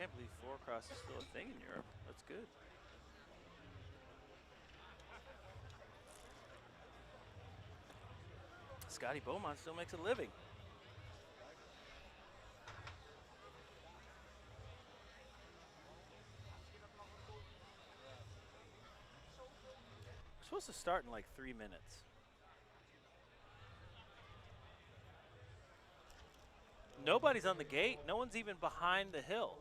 Can't believe Supercross is still a thing in Europe. That's good. Scotty Beaumont still makes a living. We're supposed to start in like 3 minutes. Nobody's on the gate. No one's even behind the hill.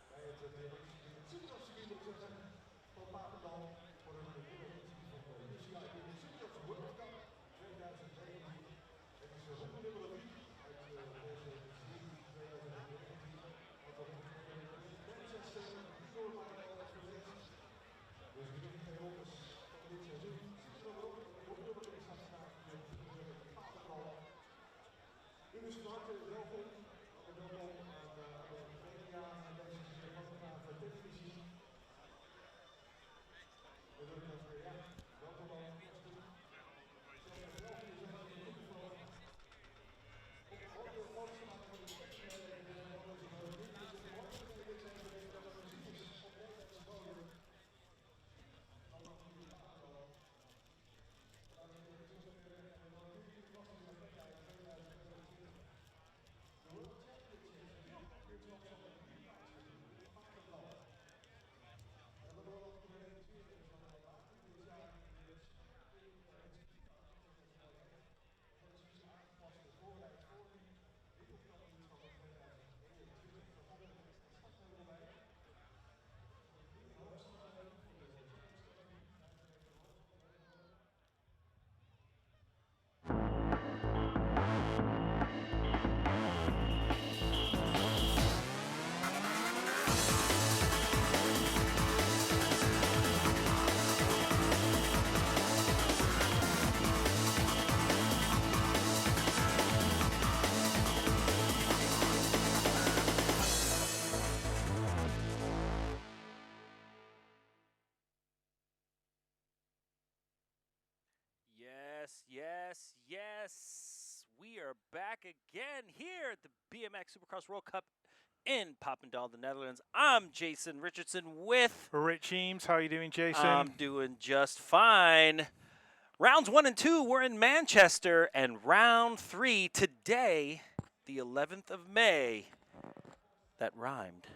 Bij het Supercross circuit moet ik zeggen, van Papendal voor een nieuwe editie van de UCI Supercross World Cup 2019. Het is ronde nummer 3 uit deze editie 2019. Wat op Manchester Indoor is geweest. Dus we doen geen rondes van dit seizoen. Ziet er ook op nummer 1 staat vandaag de Papendal. U is van harte welkom. Welkom aan de media en deze van de televisie. We doen het weer, ja. Welkom al. Yes, yes. We are back again here at the BMX Supercross World Cup in Papendal, the Netherlands. I'm Jason Richardson with Rich Eames. How are you doing, Jason? I'm doing just fine. Rounds 1 and 2 were in Manchester, and round 3 today, the 11th of May. That rhymed.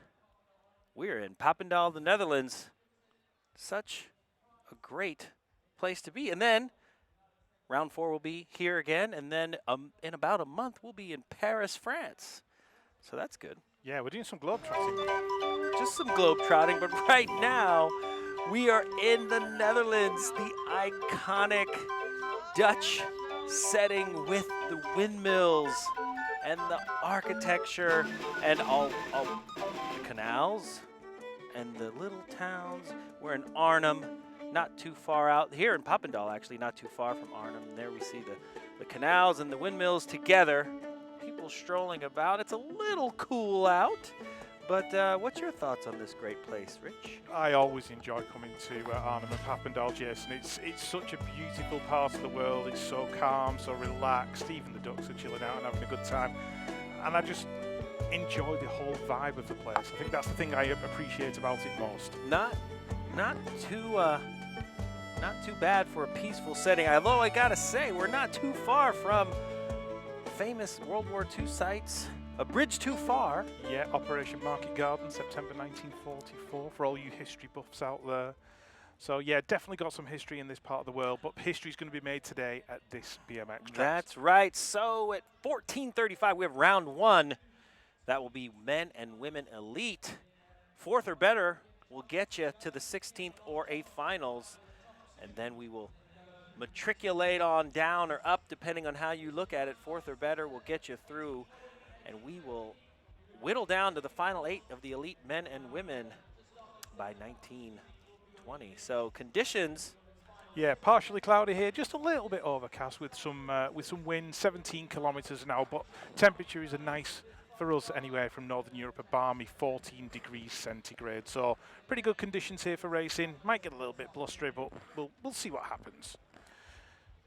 We're in Papendal, the Netherlands. Such a great place to be. And then round 4 will be here again, and then in about a month we'll be in Paris, France. So that's good. Yeah, we're doing some globetrotting. Just some globetrotting, but right now we are in the Netherlands, the iconic Dutch setting with the windmills and the architecture and all the canals and the little towns. We're in Arnhem, not too far out. Here in Papendal, actually, not too far from Arnhem. There we see the canals and the windmills together. People strolling about. It's a little cool out. But what's your thoughts on this great place, Rich? I always enjoy coming to Arnhem and Papendal, Jason. It's such a beautiful part of the world. It's so calm, so relaxed. Even the ducks are chilling out and having a good time. And I just enjoy the whole vibe of the place. I think that's the thing I appreciate about it most. Not too bad for a peaceful setting. Although I gotta say, we're not too far from famous World War II sites A bridge too far. Yeah, Operation Market Garden, September 1944, for all you history buffs out there. So yeah, definitely got some history in this part of the world, but history's going to be made today at this BMX track. That's right. So at 14:35, we have round one. That will be men and women elite. Fourth or better will get you to the 16th or 8th finals, and then we will matriculate on down or up depending on how you look at it. Fourth or better will get you through, and we will whittle down to the final 8 of the elite men and women by 1920. So conditions. Yeah, partially cloudy here, just a little bit overcast with some wind, 17 kilometers an hour, but temperature is a nice, for us anyway, from Northern Europe, a balmy 14 degrees centigrade. So pretty good conditions here for racing. Might get a little bit blustery, but we'll see what happens.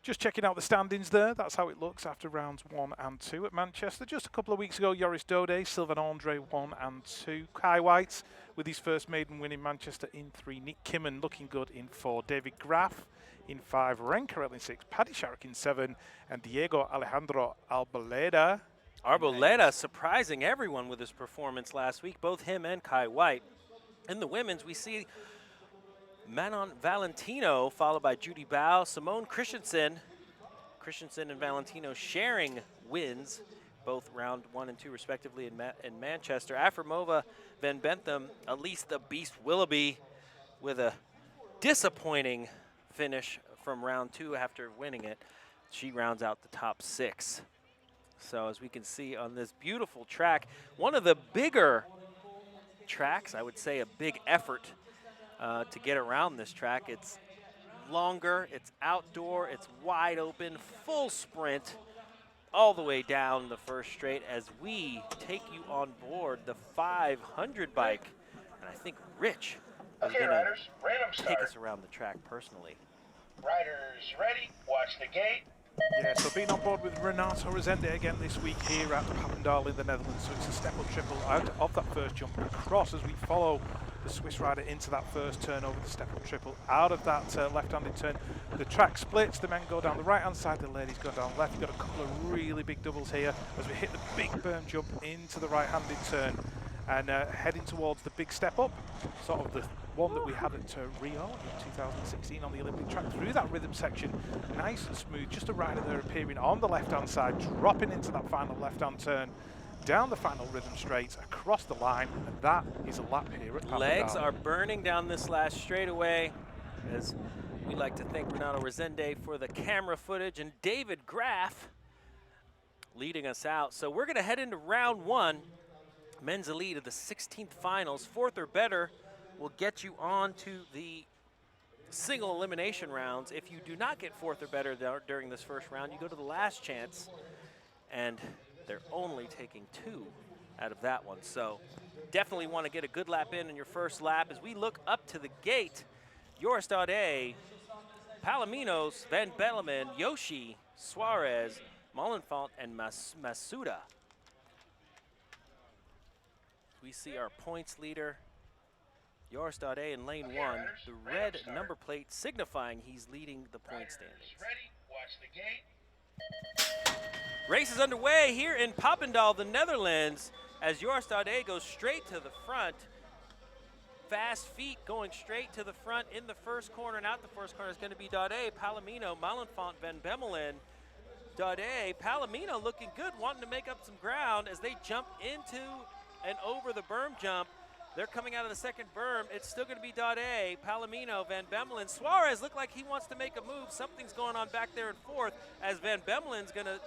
Just checking out the standings there. That's how it looks after rounds 1 and 2 at Manchester. Just a couple of weeks ago, Joris Dode, Sylvain Andre 1 and 2. Kai White with his first maiden win in Manchester in 3. Nick Kimmen looking good in 4. David Graf in 5. Renkarel in 6. Paddy Sharrock in 7. And Diego Alejandro Arboleda. Arboleda surprising everyone with his performance last week, both him and Kai White. In the women's, we see Manon Valentino, followed by Judy Bao, Simone Christensen. Christensen and Valentino sharing wins, both round 1 and 2 respectively in Manchester. Afremova, Van Bentham, Elise the Beast Willoughby with a disappointing finish from round 2 after winning it. She rounds out the top 6. So as we can see on this beautiful track, one of the bigger tracks, I would say a big effort to get around this track. It's longer, it's outdoor, it's wide open, full sprint all the way down the first straight as we take you on board the 500 bike. And I think Rich is going to take us around the track personally. Riders ready, watch the gate. Yeah, so being on board with Renato Rezende again this week here at Papendal in the Netherlands. So it's a step-up triple out of that first jump across as we follow the Swiss rider into that first turn over the step-up triple. Out of that left-handed turn, the track splits. The men go down the right-hand side, the ladies go down left. We've got a couple of really big doubles here as we hit the big berm jump into the right-handed turn and heading towards the big step-up, sort of the one that we had at Rio in 2016 on the Olympic track. Through that rhythm section, nice and smooth, just a rider there appearing on the left-hand side, dropping into that final left-hand turn, down the final rhythm straight, across the line, and that is a lap here at Papendal. Legs are burning down this last straightaway, as we like to thank Renato Rezende for the camera footage, and David Graf leading us out. So we're going to head into round 1, men's elite of the 16th finals. Fourth or better will get you on to the single elimination rounds. If you do not get fourth or better during this first round, you go to the last chance, and they're only taking 2 out of that one. So definitely want to get a good lap in your first lap. As we look up to the gate, Joris Dode, Palominos, Van Belleman, Yoshi, Suarez, Molenfant, and Masuda. We see our points leader, Joris Dode in lane 1, the red number plate signifying he's leading the point standings. Ready, watch the gate. Race is underway here in Papendal, the Netherlands, as Joris Dode goes straight to the front. Fast feet going straight to the front in the first corner, and out the first corner is going to be Dode, Palomino, Molenfant, Van Bemmelen. Dode, Palomino looking good, wanting to make up some ground as they jump into and over the berm jump. They're coming out of the second berm. It's still going to be Dode, Palomino, Van Bemmelen. Suarez looked like he wants to make a move. Something's going on back there in fourth as Van Bemmelen's going to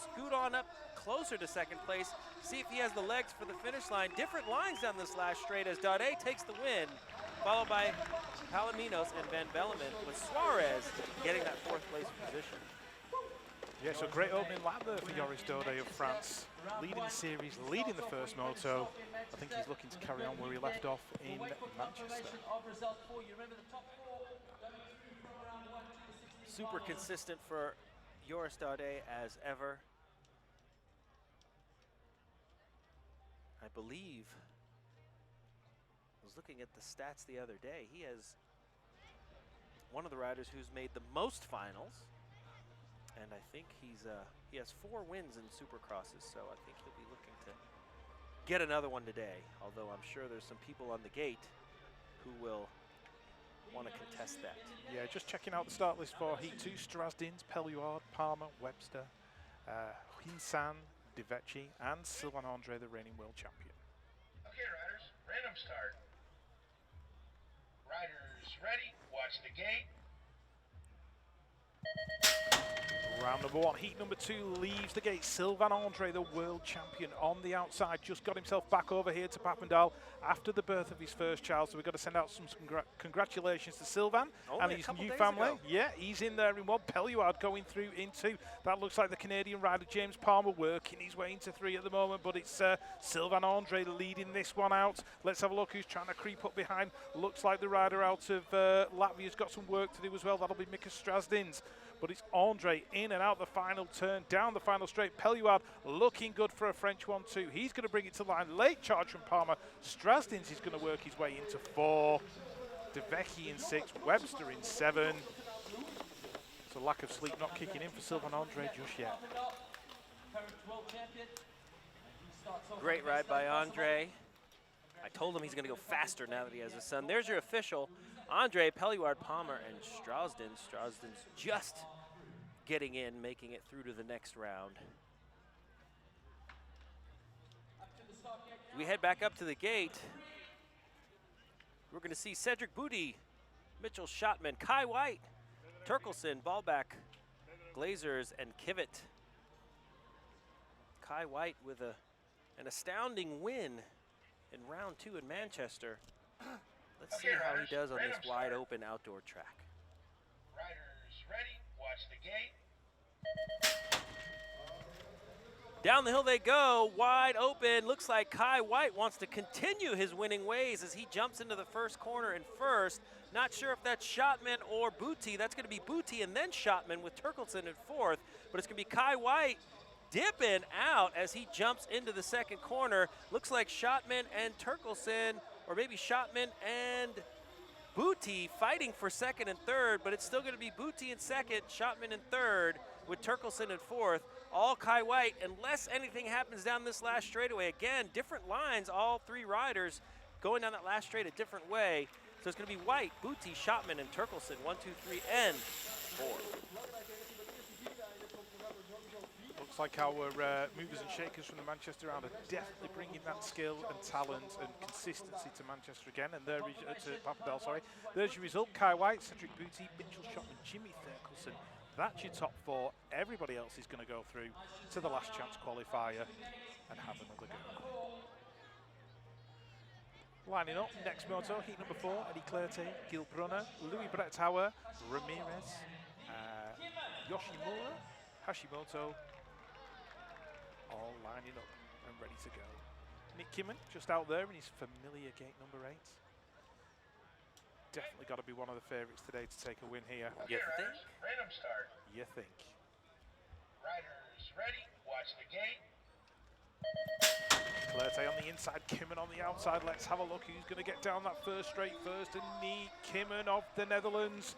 scoot on up closer to second place, see if he has the legs for the finish line. Different lines down this last straight as Dode takes the win, followed by Palominos and Van Bellman, with Suarez getting that fourth place position. Yeah, so great opening lap there for Joris Dode of France, leading the series, leading the first moto. I think he's looking to carry on where he left off in Manchester. Super consistent for Joris Dode as ever. I believe, I was looking at the stats the other day, he has one of the riders who's made the most finals And I think he has 4 wins in Supercrosses, so I think he'll be looking to get another one today. Although I'm sure there's some people on the gate who will want to contest that. Yeah, just checking out the start list for Heat 2. Strazdins, Pelluard, Palmer, Webster, Hinsan, Diveci, and Sylvain Andre, the reigning world champion. Okay, riders, random start. Riders ready, watch the gate. Round number 1, heat number 2 leaves the gate. Sylvain Andre, the world champion, on the outside, just got himself back over here to Papendal after the birth of his first child. So we've got to send out some congratulations to Sylvain and his new family. Ago. Yeah, he's in there in 1. Pelluard going through in 2. That looks like the Canadian rider James Palmer working his way into 3 at the moment, but it's Sylvain Andre leading this one out. Let's have a look who's trying to creep up behind. Looks like the rider out of Latvia's got some work to do as well. That'll be Mika Strazdins. But it's Andre in and out the final turn, down the final straight. Pelluard looking good for a French 1-2. He's going to bring it to line. Late charge from Palmer. Strazdins is going to work his way into 4. Devecchi in 6. Webster in 7. So lack of sleep not kicking in for Sylvain Andre just yet. Great ride by Andre. I told him he's going to go faster now that he has a son. There's your official. Andre, Pelluard, Palmer, and Strazdins. Strazdins just getting in, making it through to the next round. We head back up to the gate. We're going to see Cedric Booty, Mitchell Schottman, Kai White, Turkelson, Ballback, Glazers, and Kivett. Kai White with an astounding win in round 2 in Manchester. Let's see how he does on this wide open outdoor track. Riders ready, watch the gate. Down the hill they go, wide open. Looks like Kai White wants to continue his winning ways as he jumps into the first corner in first. Not sure if that's Schottman or Booty. That's going to be Booty and then Schottman with Turkelson in 4th. But it's going to be Kai White dipping out as he jumps into the second corner. Looks like Schottman and Turkelson, or maybe Schottman and Booty fighting for 2nd and 3rd, but it's still going to be Booty in 2nd, Schottman in 3rd, with Turkelson in 4th. All Kai White, unless anything happens down this last straightaway. Again, different lines, all 3 riders going down that last straight a different way. So it's going to be White, Booty, Schottman, and Turkelson, 1, 2, 3, and 4. Looks like our movers and shakers from the Manchester round are definitely bringing that skill and talent and consistency to Manchester again. And there is to Papendal, sorry. There's your result: Kai White, Cedric Booty, Mitchell Schottman, Jimmy Thurkelson. That's your top 4. Everybody else is going to go through to the last chance qualifier and have another go. Lining up, next moto, heat number 4, Eddie Clerté, Gil Brunner, Louis Brettauer, Ramirez, Yoshimura, Hashimoto, all lining up and ready to go. Nick Kimmon just out there in his familiar gate number 8. Definitely got to be one of the favourites today to take a win here. You think? Random start. You think? Riders ready, watch the gate. Clerté on the inside, Kimmon on the outside. Let's have a look who's going to get down that first straight first. And Nick Kimmon of the Netherlands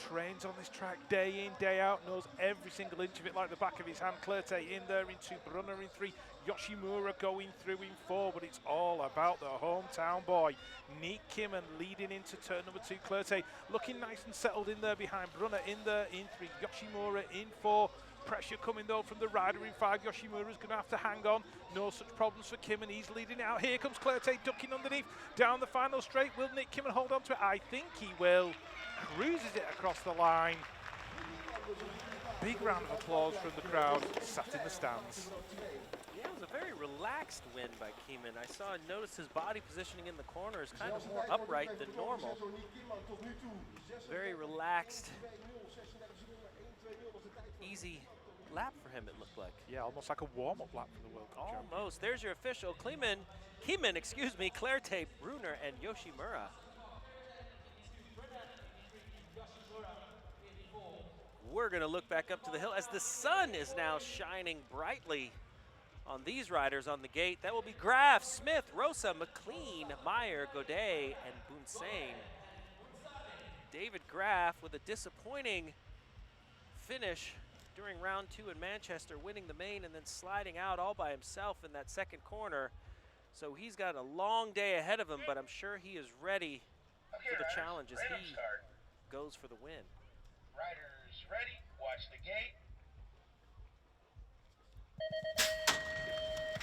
trains on this track day in, day out, knows every single inch of it like the back of his hand. Clerté in there in 2, Brunner in 3, Yoshimura going through in 4, but it's all about the hometown boy. Nick Kimmon leading into turn number 2. Clerté looking nice and settled in there behind. Brunner in there in 3, Yoshimura in 4. Pressure coming though from the rider in 5. Yoshimura's going to have to hang on. No such problems for Kimmon. He's leading out. Here comes Clerté ducking underneath. Down the final straight. Will Nick Kimmon hold on to it? I think he will. Cruises it across the line. Big round of applause from the crowd sat in the stands. Yeah, it was a very relaxed win by Kimmon. I noticed his body positioning in the corner is kind of more upright than normal. Very relaxed, easy lap for him, it looked like. Yeah, almost like a warm-up lap for the World Cup champion. Almost. There's your official. Kimmon, Clerté, Brunner, and Yoshimura. We're going to look back up to the hill as the sun is now shining brightly on these riders on the gate. That will be Graf, Smith, Rosa, McLean, Meyer, Godet, and Bunsain. David Graf with a disappointing finish during round 2 in Manchester, winning the main and then sliding out all by himself in that second corner. So he's got a long day ahead of him, but I'm sure he is ready for the challenge as he goes for the win. Riders ready, watch the gate.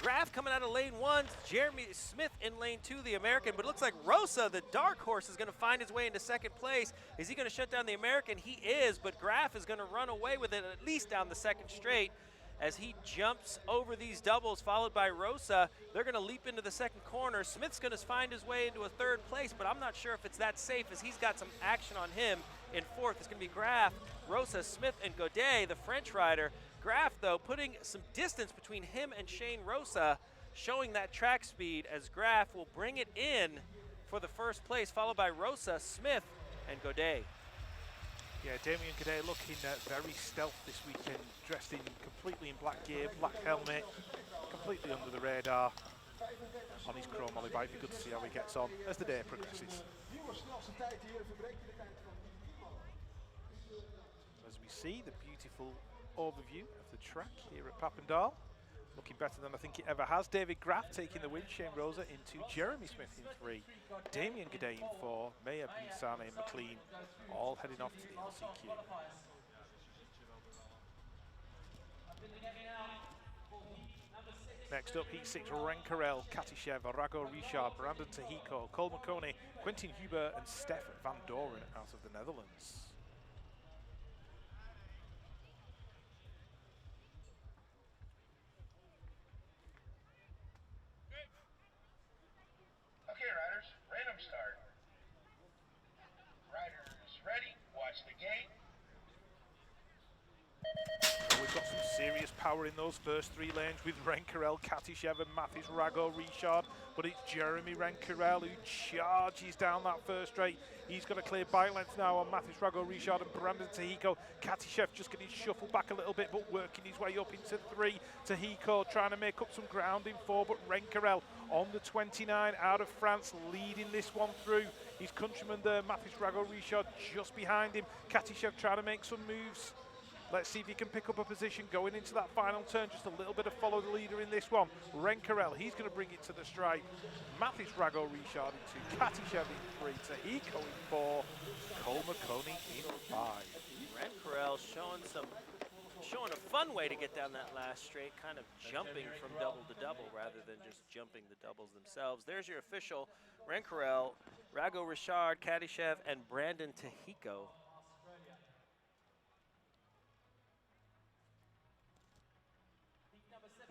Graf coming out of lane 1, Jeremy Smith in lane 2, the American, but it looks like Rosa, the dark horse, is going to find his way into second place. Is he going to shut down the American? He is, but Graf is going to run away with it at least down the second straight as he jumps over these doubles, followed by Rosa. They're going to leap into the second corner. Smith's going to find his way into a third place, but I'm not sure if it's that safe as he's got some action on him. In fourth, it's going to be Graf, Rosa, Smith, and Godet, the French rider. Graf, though, putting some distance between him and Shane Rosa, showing that track speed as Graf will bring it in for the first place, followed by Rosa, Smith, and Godet. Yeah, Damien Godet looking very stealth this weekend, dressed in completely in black gear, black helmet, completely under the radar on his chrome molly bike. Be good to see how he gets on as the day progresses. As we see the beautiful overview of the track here at Papendal, looking better than I think it ever has. David Graf taking the win, Shane Rosa in 2, Jeremy Smith in 3, Damien Godet in 4, Meyer, Pinsane, and McLean all heading off to the LCQ. Next up, Heat 6, Renkarel, Katishev, Arago Richard, Brandon Tahiko, Cole McConey, Quentin Huber, and Stef van Doren out of the Netherlands. Okay, riders, random start. Riders ready, watch the gate. We've got some serious power in those first 3 lanes with Renkarel, Katishev, and Mathis Rago Richard, but it's Jeremy Renkarel who charges down that first straight. He's got a clear bike length now on Mathis Rago Richard and Brandon Tahiko. Katishev just getting shuffled back a little bit, but working his way up into 3. Tahiko trying to make up some ground in 4, but Renkarel on the 29 out of France, leading this one through. His countryman there, Mathis Rago Richard, just behind him. Katishev trying to make some moves. Let's see if he can pick up a position going into that final turn. Just a little bit of follow the leader in this one. Renkarel, he's going to bring it to the stripe. Mathis Rago Richard in 2, Katishev in 3, Tahiko in 4, Cole McConey in 5. Renkarel showing a fun way to get down that last straight, kind of jumping from double to double rather than just jumping the doubles themselves. There's your official: Renkarel, Rago Richard, Katishev, and Brandon Tahiko.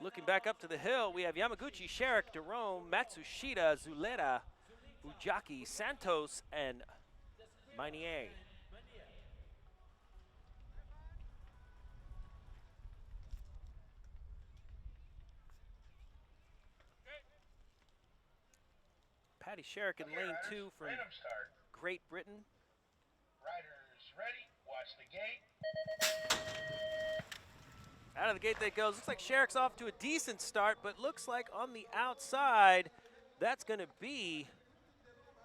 Looking back up to the hill, we have Yamaguchi, Sherrick, Derome, Matsushita, Zuleta, Fujaki, Santos, and Meunier. Paddy Sherrick in lane 2 from Great Britain. Riders ready, watch the gate. Out of the gate that goes. Looks like Sherrick's off to a decent start, but looks like on the outside, that's going to be...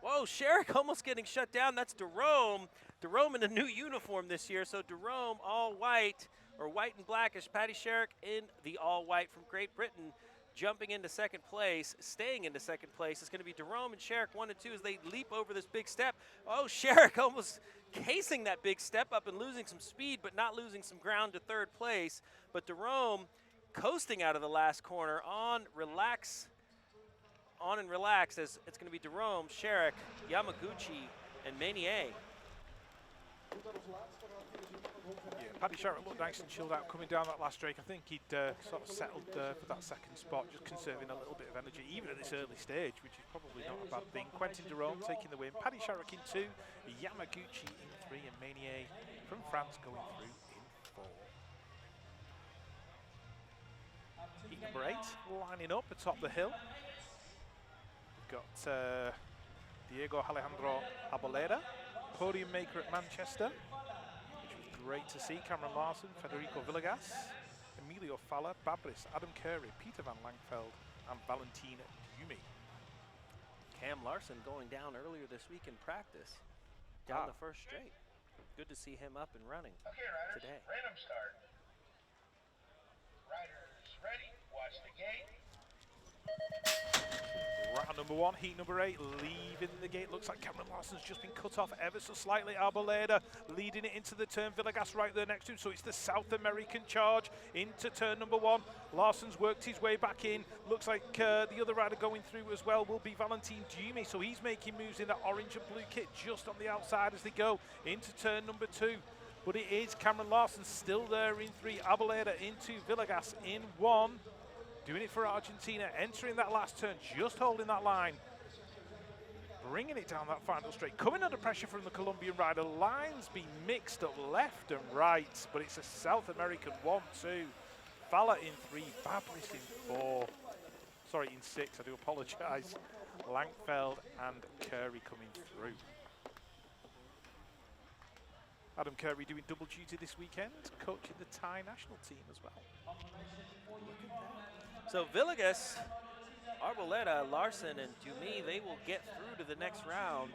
Whoa, Sherrick almost getting shut down. That's Derome. Derome in a new uniform this year, so Derome all white, or white and blackish. Paddy Sherrick in the all white from Great Britain, jumping into second place, staying into second place. It's going to be Derome and Sherrick 1 and 2 as they leap over this big step. Oh, Sherrick almost casing that big step up and losing some speed, but not losing some ground to third place. But Derome coasting out of the last corner on and relax as it's going to be Derome, Sherrick, Yamaguchi, and Meunier. Yeah, Paddy Sherrick looked nice and chilled out coming down that last straight. I think he'd sort of settled for that second spot, just conserving a little bit of energy, even at this early stage, which is probably not a bad thing. Quentin Derome taking the win, Paddy Sherrick in 2, Yamaguchi in 3, and Meunier from France going through in 4. Heat number 8 lining up atop the hill. We've got Diego Alejandro Arboleda, podium maker at Manchester, which was great to see. Cameron Larson, Federico Villegas, Emilio Falla, Babris, Adam Curry, Peter van Langveld, and Valentin Yumi. Cam Larson going down earlier this week in practice, down the first straight. Good to see him up and running Okay, riders, today. random start. ready, watch the gate. Round number 1, heat number 8, leaving the gate. Looks like Cameron Larson's just been cut off ever so slightly. Arboleda leading it into the turn. Villegas right there next to him. So it's the South American charge into turn number 1. Larson's worked his way back in. Looks like the other rider going through as well will be Valentin Dumy. So he's making moves in that orange and blue kit just on the outside as they go into turn number 2. But it is Cameron Larson still there in 3. Arboleda into Villegas in 1. Doing it for Argentina, entering that last turn, just holding that line. Bringing it down that final straight. Coming under pressure from the Colombian rider. Lines being mixed up left and right, but it's a South American 1-2. Falla in 3, Fabris in 4. Sorry, in 6, I do apologise. Langfeld and Curry coming through. Adam Curry doing double duty this weekend, coaching the Thai national team as well. So Villegas, Arboleda, Larson, and Dumy, they will get through to the next round.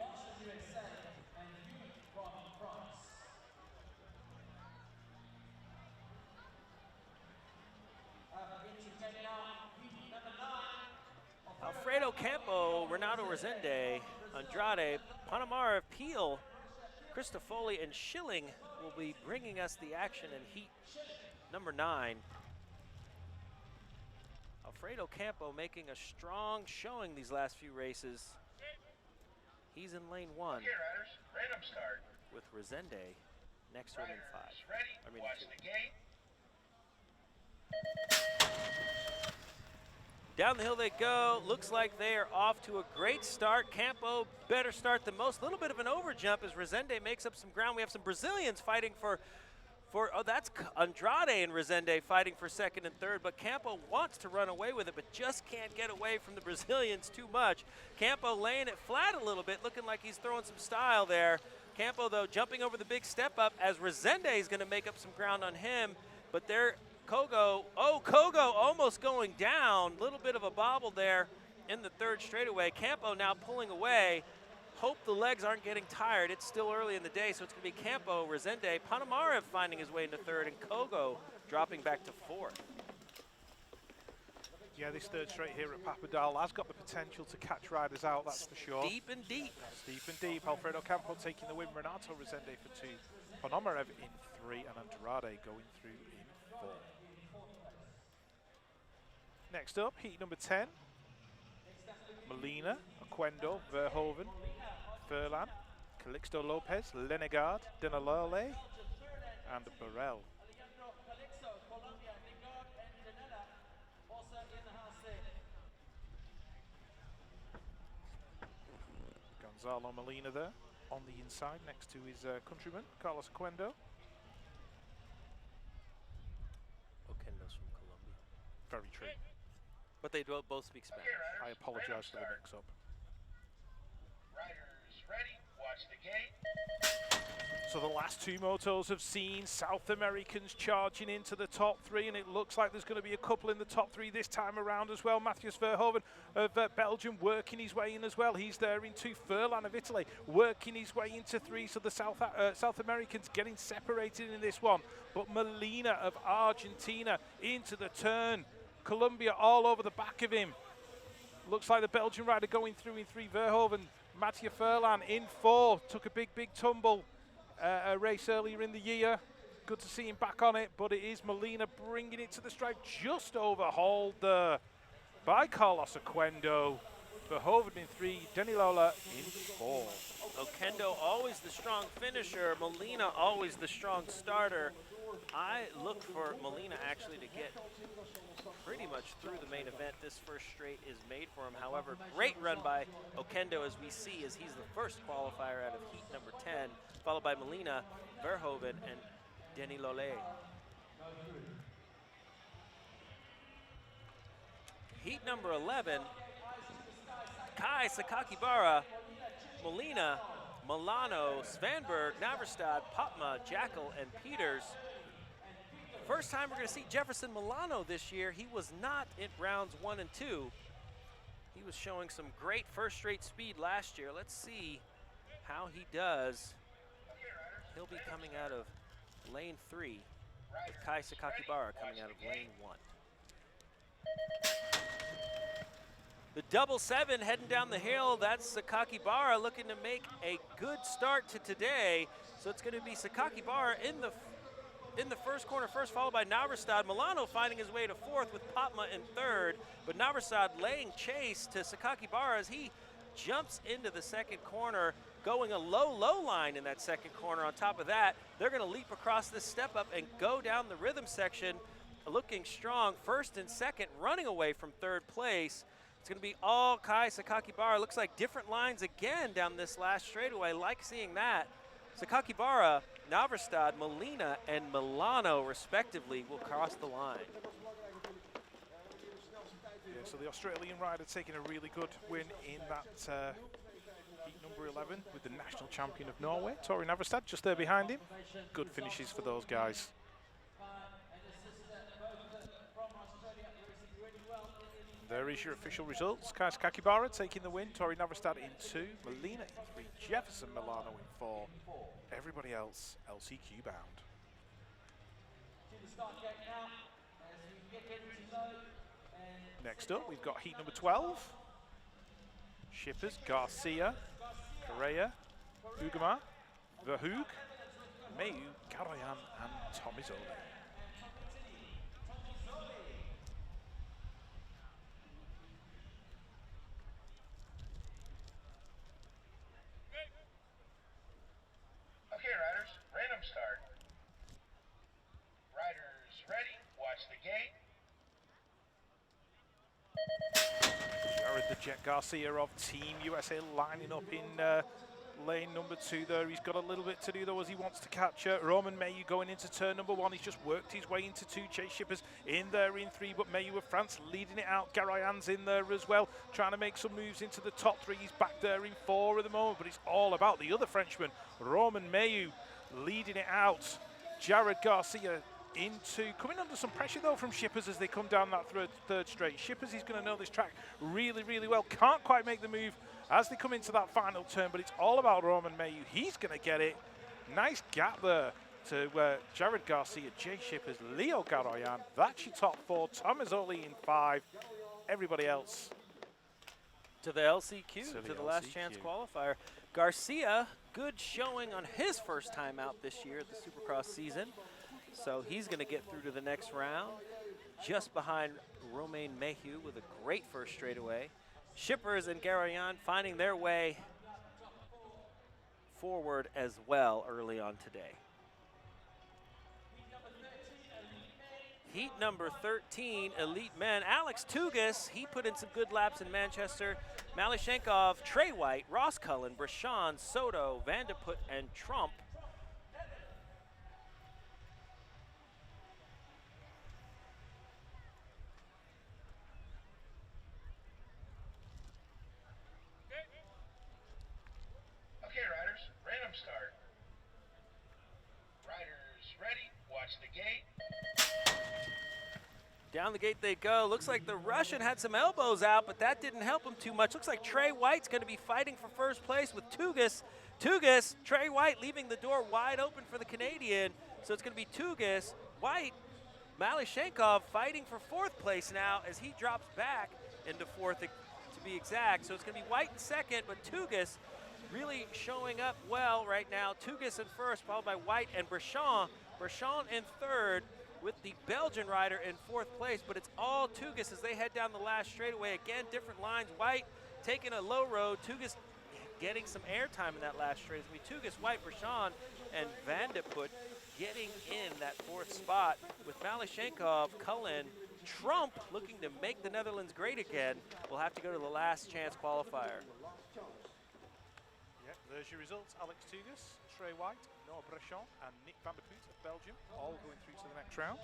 Alfredo Campo, Renato Resende, Andrade, Panamara, Peel, Cristofoli, and Schilling will be bringing us the action in heat number 9. Alfredo Campo making a strong showing these last few races. He's in lane 1 Okay, riders, random start. with Resende next to him in 5. Riders, ready, I mean, watch 2. the gate. Down the hill they go. Looks like they are off to a great start. Campo better start than most. A little bit of an overjump as Resende makes up some ground. We have some Brazilians fighting for oh, that's Andrade and Resende fighting for 2nd and 3rd, but Campo wants to run away with it, but just can't get away from the Brazilians too much. Campo laying it flat a little bit, looking like he's throwing some style there. Campo, though, jumping over the big step up as Resende is going to make up some ground on him, but there, Kogo almost going down. Little bit of a bobble there in the 3rd straightaway. Campo now pulling away. Hope the legs aren't getting tired. It's still early in the day, so it's going to be Campo, Resende, Panamarev finding his way into 3rd, and Kogo dropping back to 4th. Yeah, this 3rd straight here at Papendal has got the potential to catch riders out, that's for sure. Deep and deep. Steep and deep. Alfredo Campo taking the win. Renato Resende for 2. Panamarev in 3, and Andrade going through in 4. Next up, heat number 10. Molina, Oquendo, Verhoeven, Furlan, Calixto Lopez, Lenegard, Denalole, and Burrell. Gonzalo Molina there on the inside next to his countryman, Carlos Oquendo. Oquendo's from Colombia. Very true. But they both speak Spanish. Okay, riders, I apologize for the random mix-up. Riders, ready, watch the gate. So the last 2 motos have seen South Americans charging into the top 3, and it looks like there's going to be a couple in the top 3 this time around as well. Matthias Verhoeven of Belgium working his way in as well. He's there in 2. Furlan of Italy working his way into 3. So the South Americans getting separated in this one. But Molina of Argentina into the turn. Colombia all over the back of him. Looks like the Belgian rider going through in 3. Verhoeven, Mathieu Furlan in 4. Took a big tumble a race earlier in the year. Good to see him back on it, but it is Molina bringing it to the stripe. Just overhauled there by Carlos Oquendo. Verhoeven in 3, Denilola in 4. Oquendo always the strong finisher. Molina always the strong starter. I look for Molina actually to get pretty much through the main event. This first straight is made for him. However, great run by Oquendo as we see as he's the first qualifier out of heat number 10, followed by Molina, Verhoeven, and Denis Lollet. Heat number 11, Kai Sakakibara, Molina, Milano, Svanberg, Naverstad, Patma, Jackal, and Peters. First time we're going to see Jefferson Milano this year. He was not in rounds 1 and 2. He was showing some great first straight speed last year. Let's see how he does. He'll be coming out of lane 3 with Kai Sakakibara coming out of lane 1. The double 7 heading down the hill. That's Sakakibara looking to make a good start to today. So it's going to be Sakakibara in the first corner first, followed by Navrestad. Milano finding his way to fourth with Patma in third, but Navrestad laying chase to Sakakibara as he jumps into the second corner, going a low line in that second corner. On top of that, they're going to leap across this step up and go down the rhythm section, looking strong, first and second, running away from third place. It's going to be all Kai Sakakibara. Looks like different lines again down this last straightaway. I like seeing that. Sakakibara, Navrestad, Molina, and Milano, respectively, will cross the line. Yeah, so the Australian rider taking a really good win in that heat number 11 with the national champion of Norway, Tori Navrestad, just there behind him. Good finishes for those guys. There is your official results. Kai Sakakibara taking the win, Tori Navrestad in 2, Molina in 3, Jefferson Milano in 4. Everybody else LCQ bound. Next up, we've got heat number 12. Shippers, Garcia, Correa, Ugama, Verhoog, Mayu, Garoyan, and Tomizoli. Okay, riders, random start. Riders ready, watch the gate. Jared the Jet Garcia of Team USA lining up in lane number 2 there. He's got a little bit to do though as he wants to catch Roman Mayu going into turn number 1. He's just worked his way into 2. Chase Shippers in there in 3, but Mayu of France leading it out. Garoyan's in there as well, trying to make some moves into the top 3. He's back there in 4 at the moment, but it's all about the other Frenchman, Roman Mayu, leading it out. Jared Garcia into, coming under some pressure though from Shippers as they come down that third straight. Shippers, he's going to know this track really well. Can't quite make the move as they come into that final turn, but it's all about Roman Mayu. He's going to get it. Nice gap there to Jared Garcia, Jay Shippers, Leo Garoyan. That's your top 4. Tomizoli in 5. Everybody else To the LCQ, to the last chance qualifier. Garcia, good showing on his first time out this year at the Supercross season. So he's going to get through to the next round, just behind Romain Mayhew with a great first straightaway. Shippers and Garoyan finding their way forward as well early on today. Heat number 13, Elite Men. Alex Tugas, he put in some good laps in Manchester. Malyshenkov, Trey White, Ross Cullen, Brashan, Soto, Vandeput, and Trump. Okay, riders, random start. Riders ready, watch the gate. Down the gate they go. Looks like the Russian had some elbows out, but that didn't help him too much. Looks like Trey White's going to be fighting for first place with Tugas. Trey White leaving the door wide open for the Canadian. So it's going to be Tugas, White, Malyshenkov fighting for fourth place now as he drops back into fourth to be exact. So it's going to be White in second, but Tugas really showing up well right now. Tugas in first, followed by White and Brashan. Brashan in third, with the Belgian rider in fourth place, but it's all Tugas as they head down the last straightaway. Again, different lines. White taking a low road. Tugas getting some airtime in that last straight. It's going to be Tugas, White, Brashan, and Vandeput getting in that fourth spot with Malyshenkov, Cullen, Trump looking to make the Netherlands great again. We'll have to go to the last chance qualifier. Yep, there's your results. Alex Tugas, Trey White, Noah Brashan, and Nick Vandeput of Belgium, all going through to the next round.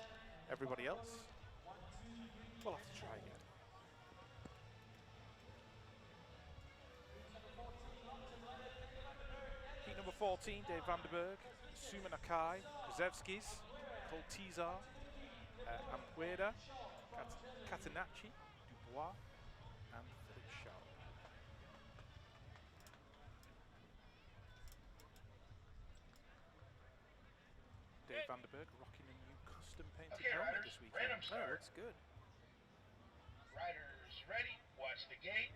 Everybody else, we'll have to try again. Heat number 14, Dave Vandenberg, Suma Nakai, Kozevskis, Coltizar, Ampueda, Catenacci, Dubois, and Philip Shaw. Dave Vandenberg rocking a new custom painted Okay, helmet riders, this weekend. random Oh, start. looks good. Riders ready, watch the gate.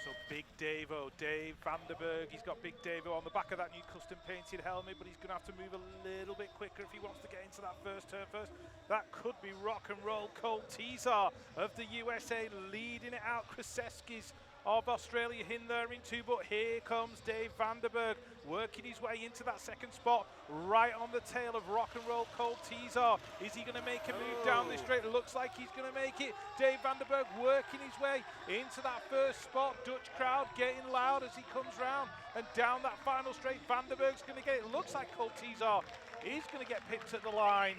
So Big Davo, Dave Vanderberg, he's got Big Davo on the back of that new custom painted helmet, but he's going to have to move a little bit quicker if he wants to get into that first turn first. That could be rock and roll. Cole Teasar of the USA leading it out. Krasevskis of Australia in there in two, but here comes Dave Vanderberg working his way into that second spot, right on the tail of rock and roll Cole Teasar. Is he going to make a move down this straight? It looks like he's going to make it. Dave Vanderberg working his way into that first spot. Dutch crowd getting loud as he comes round and down that final straight. Vanderberg's going to get it. It looks like Cole Teasar is going to get pipped at the line.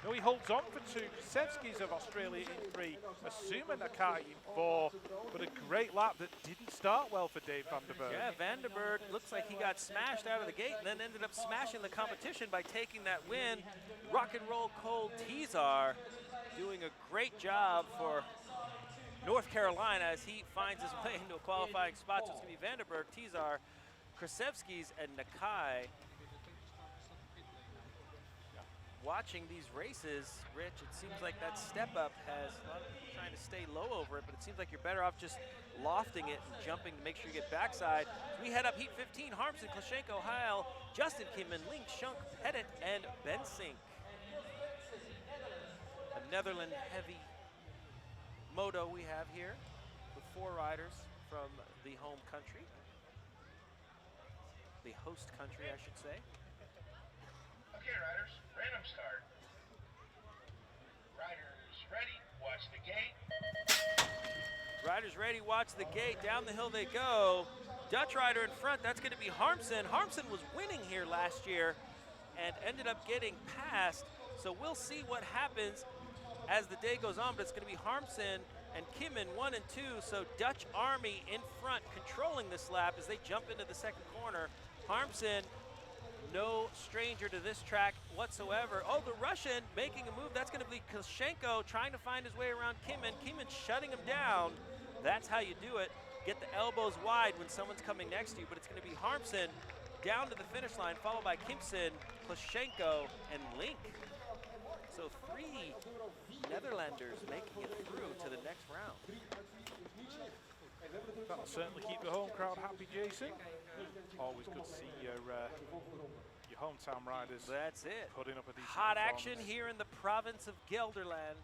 No, he holds on for two. Krasevskis of Australia in three. Asuma Nakai in four. But a great lap that didn't start well for Dave Vanderberg. Yeah, Vanderberg looks like he got smashed out of the gate and then ended up smashing the competition by taking that win. Rock and roll Cole Teasar doing a great job for North Carolina as he finds his way into a qualifying spot. So it's going to be Vanderberg, Teasar, Krasevskis, and Nakai. Watching these races, Rich, it seems like that step up has a lot of people trying to stay low over it, but it seems like you're better off just lofting it and jumping to make sure you get backside. So we head up heat 15, Harmsen, Klashenko, Heil, Justin Kimman, Link, Shunk, Pettit, and Bensink. A Netherlands heavy moto we have here with 4 riders from the home country. The host country, I should say. Okay, riders, random start. Riders ready, watch the gate. Riders ready, watch the gate. Down the hill they go. Dutch rider in front, that's going to be Harmsen. Harmsen was winning here last year and ended up getting passed. So we'll see what happens as the day goes on, but it's going to be Harmsen and Kimman 1 and 2. So Dutch Army in front controlling this lap as they jump into the second corner. Harmsen, no stranger to this track whatsoever. Oh, the Russian making a move. That's going to be Klashenko trying to find his way around Kimman. Kimman shutting him down. That's how you do it. Get the elbows wide when someone's coming next to you, but it's going to be Harmsen down to the finish line, followed by Kimsen, Klashenko, and Link. So 3 Netherlanders making it through to the next round. That'll certainly keep the home crowd happy, Jason. Always good to see your hometown riders. That's it. Putting up a decent Hot action performance. here in the province of Gelderland.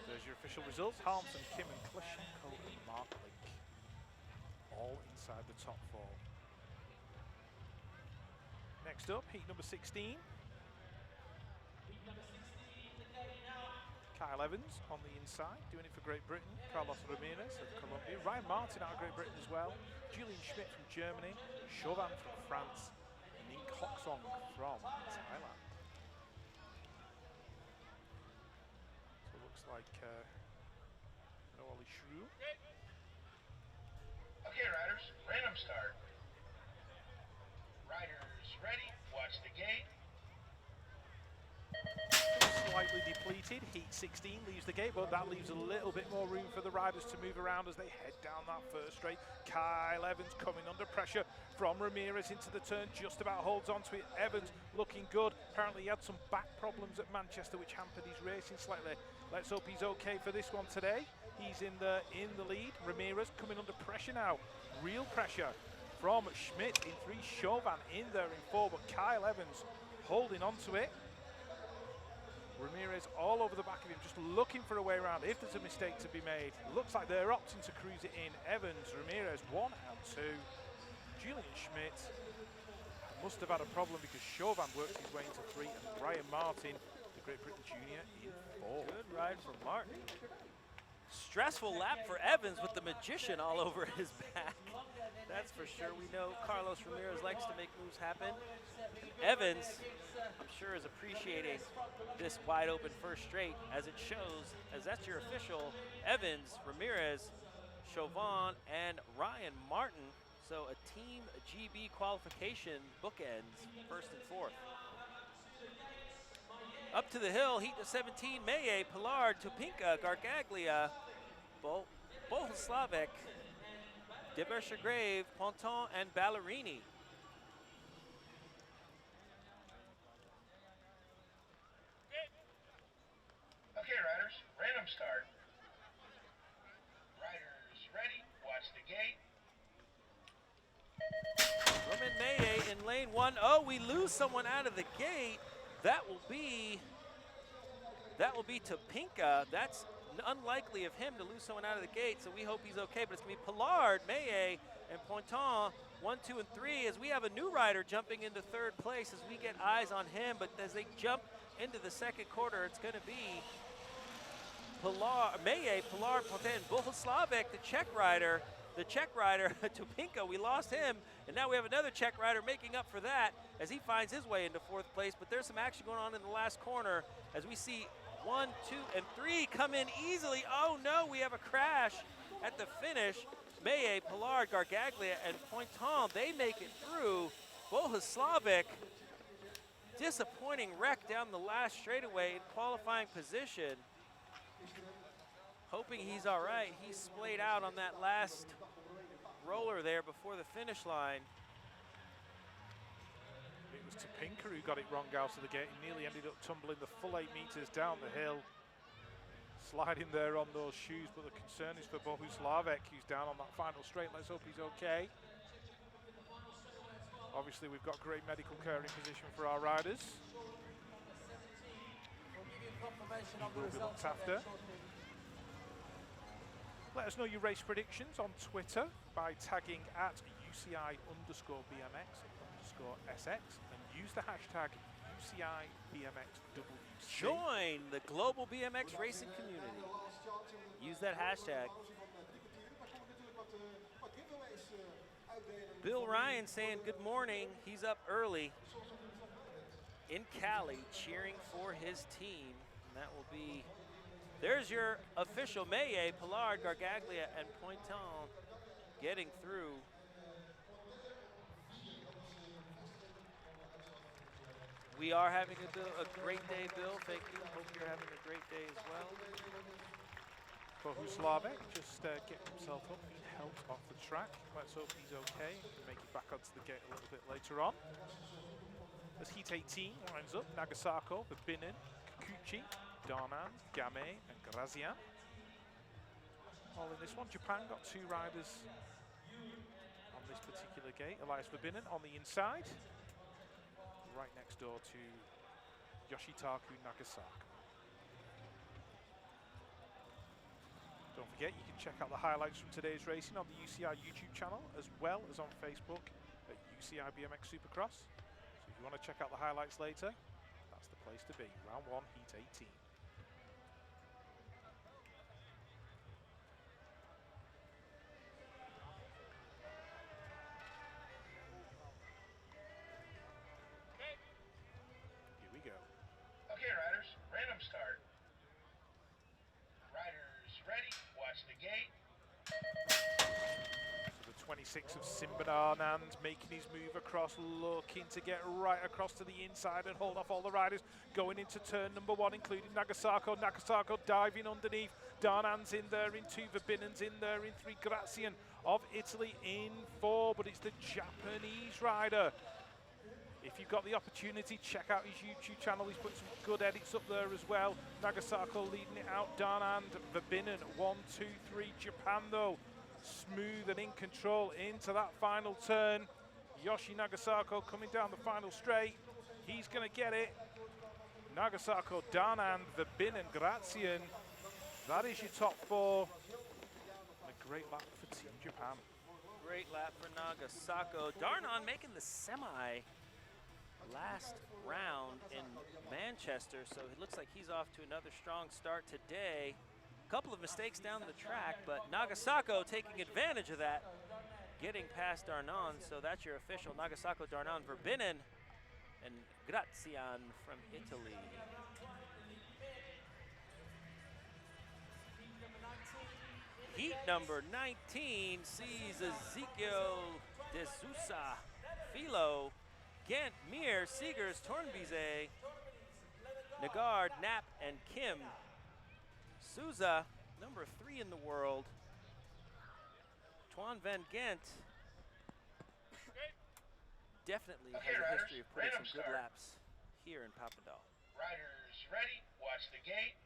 There's your official results. Harmsen, Kimman, Klashenko, and Mark Link. All inside the top 4. Next up, heat number 16. Kyle Evans on the inside, doing it for Great Britain. Carlos Ramirez of Colombia. Ryan Martin out of Great Britain as well. Julian Schmidt from Germany. Chauvin from France. And Ning Hoksong from Thailand. So it looks like Noali Shrew. Okay, riders, random start. Riders ready, watch the gate. Slightly depleted. Heat 16 leaves the gate, but that leaves a little bit more room for the riders to move around as they head down that first straight. Kyle Evans coming under pressure from Ramirez into the turn, just about holds on to it. Evans looking good. Apparently he had some back problems at Manchester which hampered his racing slightly. Let's hope he's okay for this one today. He's in the lead. Ramirez coming under pressure now. Real pressure from Schmidt in 3. Chauvin in there in 4, but Kyle Evans holding on to it. Ramirez all over the back of him, just looking for a way around if there's a mistake to be made. Looks like they're opting to cruise it in. Evans, Ramirez, 1 and 2. Julian Schmidt must have had a problem because Chauvin works his way into 3, and Brian Martin, the Great Britain Junior, in 4. Good ride from Martin. Stressful lap for Evans with the magician all over his back. That's for sure. We know Carlos Ramirez likes to make moves happen. Evans, I'm sure, is appreciating this wide open first straight as it shows, as that's your official, Evans, Ramirez, Chauvin, and Ryan Martin. So a Team GB qualification bookends, 1st and 4th. Up to the hill, heat to 17, Maye, Pilar, Topinka, Gargaglia, Bohuslavek, Deberchagrave, Ponton, and Ballerini. on. Oh, we lose someone out of the gate. That will be Topinka. That's unlikely of him to lose someone out of the gate, so we hope he's okay. But it's going to be Pollard, Maye, and Pointon, 1, 2, and 3, as we have a new rider jumping into third place as we get eyes on him. But as they jump into the second quarter, it's going to be Maye, Pollard, Pointon, and Bohuslavek, the Czech rider. The Czech rider, Topinka, we lost him, and now we have another Czech rider making up for that as he finds his way into fourth place. But there's some action going on in the last corner as we see 1, 2, and 3 come in easily. Oh no, we have a crash at the finish. Maye, Pollard, Gargaglia, and Pointon, they make it through. Bohuslavek, disappointing wreck down the last straightaway in qualifying position. Hoping he's all right. He splayed out on that last roller there before the finish line. It was Topinka who got it wrong out of the gate. He nearly ended up tumbling the full 8 meters down the hill, sliding there on those shoes. But the concern is for Bohuslavek, who's down on that final straight. Let's hope he's okay. Obviously, we've got great medical care in position for our riders. He will be looked after. Let us know your race predictions on Twitter by tagging at UCI_BMX_SX and use the hashtag UCIBMXWC. Join the global BMX racing community. Use that hashtag. Bill Ryan saying good morning. He's up early in Cali cheering for his team. And that will be, there's your official Maye, Pollard, Gargaglia, and Pointon getting through. We are having a great day, Bill. Thank you. Hope you're having a great day as well. Bohuslavek just getting himself up, being helped off the track. Let's hope he's okay and can make it back onto the gate a little bit later on. As Heat 18 lines up, Nagasako, Babinin, Kikuchi, Darnan, Game, and Grazian. All in this one, Japan got 2 riders on this particular gate. Elias Babinin on the inside, right next door to Yoshitaku Nagasako. Don't forget, you can check out the highlights from today's racing on the UCI YouTube channel, as well as on Facebook at UCI BMX Supercross. So if you want to check out the highlights later, that's the place to be. Round 1, Heat 18. Here we go. Okay, riders, random start. Riders ready, watch the gate. So the 26 of Simban Arnhem making his move across, looking to get right across to the inside and hold off all the riders going into turn number 1, including Nagasako. Nagasako diving underneath. Darnan's in there in 2, Verbinen's in there in 3, Grazian of Italy in 4, but it's the Japanese rider. If you've got the opportunity, check out his YouTube channel. He's put some good edits up there as well. Nagasako leading it out. Darnan, Verbinen, 1, 2, 3. Japan, though, smooth and in control into that final turn. Yoshi Nagasako coming down the final straight. He's going to get it. Nagasako, Darnan, Verbinen, Grazian. That is your top 4. And a great lap for Team Japan. Great lap for Nagasako. Darnan making the semi last round in Manchester, so it looks like he's off to another strong start today. A couple of mistakes down the track, but Nagasako taking advantage of that, getting past Darnan, so that's your official Nagasako, Darnan, Verbinen, and Grazian from Italy. Heat number 19 sees Ezekiel De Sousa, Philo, Gant, Mir, Seegers, Tornbize, Nagard, Knapp, and Kim. Souza, number 3 in the world. Twan van Gent definitely has a history of putting some good laps here in Papendal. Riders ready, watch the gate.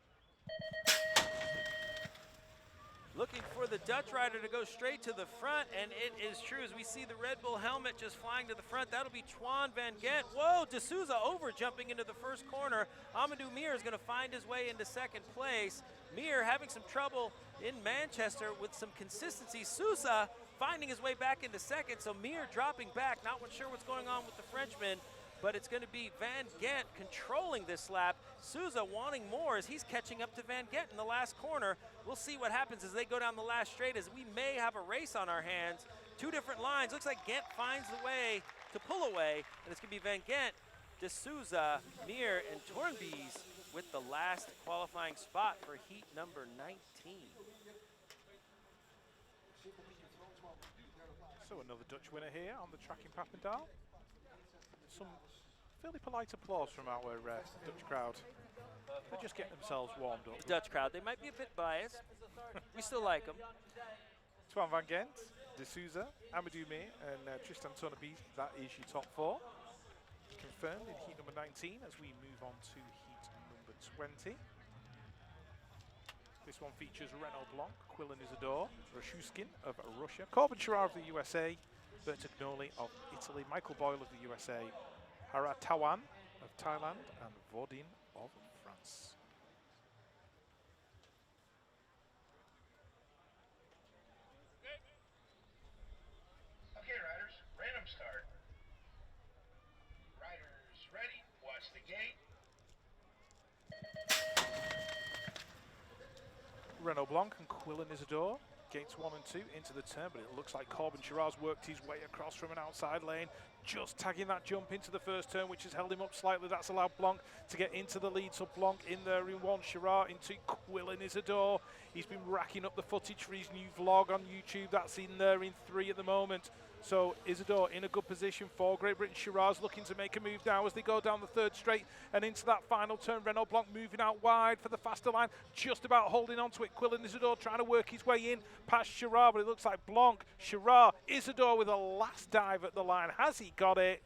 Looking for the Dutch rider to go straight to the front, and it is true as we see the Red Bull helmet just flying to the front. That'll be Twan Van Gent. Whoa, D'Souza over jumping into the first corner. Amadou Mir is going to find his way into second place. Mir having some trouble in Manchester with some consistency. Souza finding his way back into second, so Mir dropping back. Not sure what's going on with the Frenchman, but it's going to be Van Gent controlling this lap. Souza wanting more as he's catching up to Van Gent in the last corner. We'll see what happens as they go down the last straight, as we may have a race on our hands. Two different lines. Looks like Gent finds the way to pull away, and it's going to be Van Gent, D'Souza, Mir, and Tournebys with the last qualifying spot for heat number 19. So another Dutch winner here on the track in Papendal. Some fairly polite applause from our Dutch crowd. They're just getting themselves warmed up. The Dutch crowd, they might be a bit biased. We still like them. Twan Van Gent, D'Souza, Amadou Mir, and Tristan Tournebys. That is your top four. Confirmed in heat number 19 as we move on to heat number 20. This one features Renaud Blanc, Quillen Isidore, Roshushkin of Russia, Corbin Charrar of the USA, Bertagnoli of Italy, Michael Boyle of the USA, Haratawan of Thailand, and Vaudin of France. Okay, riders, random start. Riders ready, watch the gate. Renaud Blanc and Quillen Isidore, gates 1 and 2 into the turn, but it looks like Corbin Charrar's worked his way across from an outside lane, just tagging that jump into the first turn, which has held him up slightly. That's allowed Blanc to get into the lead, so Blanc in there in 1, Charrar into Quillen Isidore. He's been racking up the footage for his new vlog on YouTube. That's in there in 3 at the moment. So Isidore in a good position for Great Britain. Charrar's looking to make a move now as they go down the third straight and into that final turn. Renaud Blanc moving out wide for the faster line, just about holding on to it. Quillen Isidore trying to work his way in past Charrar, but it looks like Blanc, Charrar, Isidore with a last dive at the line. Has he got it?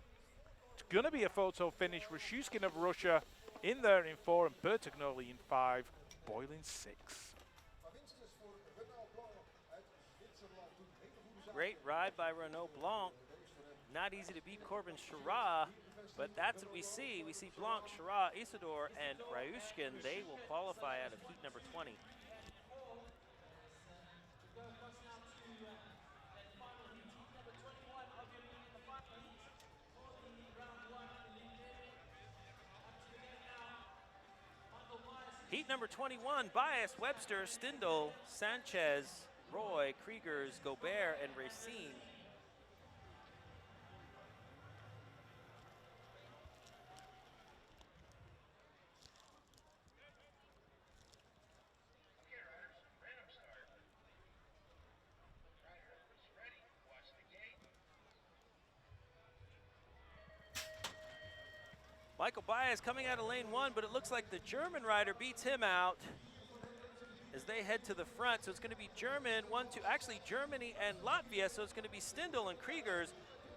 It's going to be a photo finish. Roshushkin of Russia in there in 4 and Bertagnoli in 5, Boyle in 6. Great ride by Renaud Blanc. Not easy to beat Corbin Charrar, but that's what we see. We see Blanc, Charrar, Isidore, and Roshushkin. They will qualify out of heat number 20. Heat number 21, Bias, Webster, Stindl, Sanchez, Roy, Kriegers, Gobert, and Racine. Okay, riders, random start. Riders ready, watch the gate. Michael Bias coming out of lane 1, but it looks like the German rider beats him out as they head to the front. So it's going to be German, 1, 2, actually Germany and Latvia, so it's going to be Stindl and Kriegers.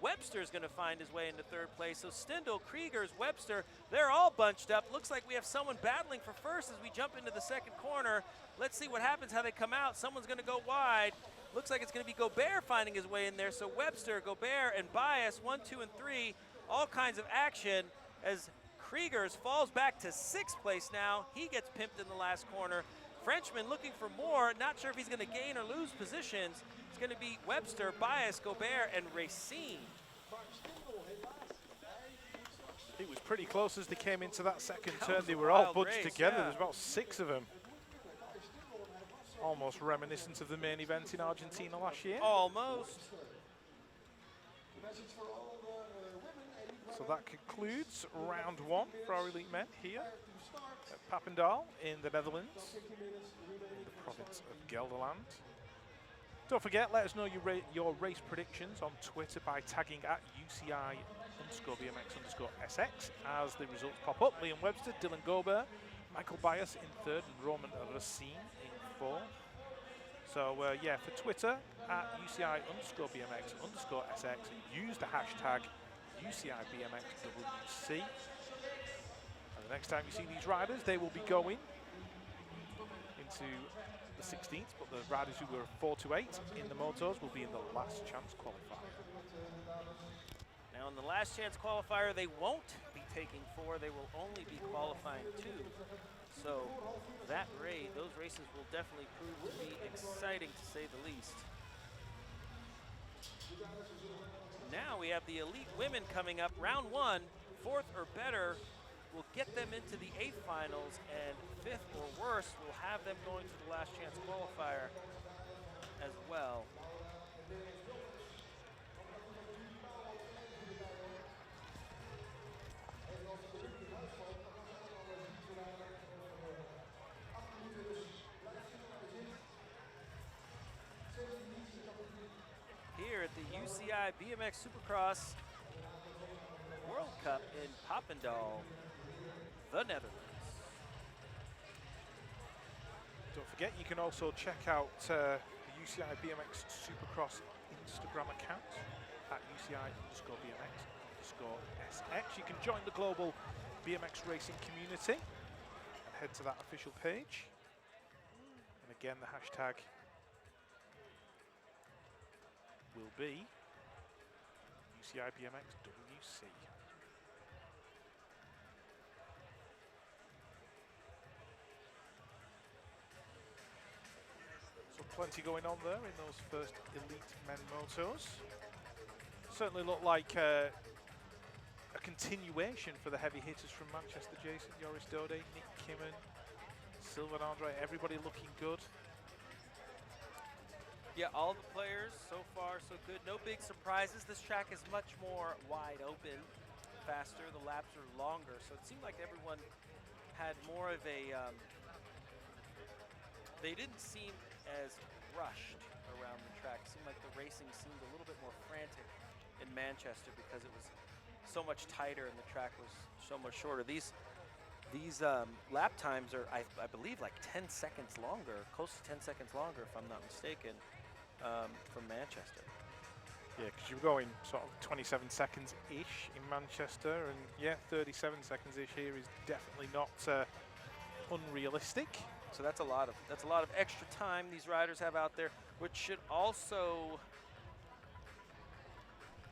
Webster's going to find his way into third place. So Stindl, Kriegers, Webster, they're all bunched up. Looks like we have someone battling for first as we jump into the second corner. Let's see what happens, how they come out. Someone's going to go wide. Looks like it's going to be Gobert finding his way in there. So Webster, Gobert, and Bias, 1, 2, and 3, all kinds of action as Kriegers falls back to 6th place now. He gets pimped in the last corner. Frenchman looking for more, not sure if he's going to gain or lose positions. It's going to be Webster, Bias, Gobert, and Racine. It was pretty close as they came into that second That turn. was They a were all wild bunched race, together. yeah. There's about 6 of them. Almost reminiscent of the main event in Argentina last year. Almost. So that concludes round 1 for our elite men here at Papendal in the Netherlands, in the province of Gelderland. Don't forget, let us know your race predictions on Twitter by tagging at UCI_BMX_SX as the results pop up. Liam Webster, Dylan Gobert, Michael Bias in 3rd, and Roman Racine in 4th. So yeah, for Twitter at UCI_BMX_SX, use the hashtag UCIBMXWC. And the next time you see these riders, they will be going into the 16th, but the riders who were 4 to 8 in the motos will be in the last chance qualifier. Now in the last chance qualifier, they won't be taking 4, they will only be qualifying 2. So those races will definitely prove to be exciting to say the least. Now we have the elite women coming up. Round 1, 4th or better will get them into the 8 finals, and 5th or worse will have them going to the last chance qualifier as well. Here at the UCI BMX Supercross World Cup in Papendal, the Netherlands. Don't forget, you can also check out the UCI BMX Supercross Instagram account at UCI_BMX_SX. You can join the global BMX racing community and head to that official page. And again, the hashtag will be UCI BMX WC. So plenty going on there in those first elite men motos. Certainly look like a continuation for the heavy hitters from Manchester. Jason, Joris Dode, Nick Kimmen, Sylvain Andre, everybody looking good. Yeah, all the players so far so good. No big surprises. This track is much more wide open, faster. The laps are longer, so it seemed like everyone had more of a. They didn't seem as rushed around the track. It seemed like the racing seemed a little bit more frantic in Manchester because it was so much tighter and the track was so much shorter. These lap times are, I believe, like 10 seconds longer, close to 10 seconds longer, if I'm not mistaken, from Manchester. Yeah, because you're going sort of 27 seconds-ish in Manchester, and yeah, 37 seconds-ish here is definitely not unrealistic. So that's a lot of extra time these riders have out there, which should also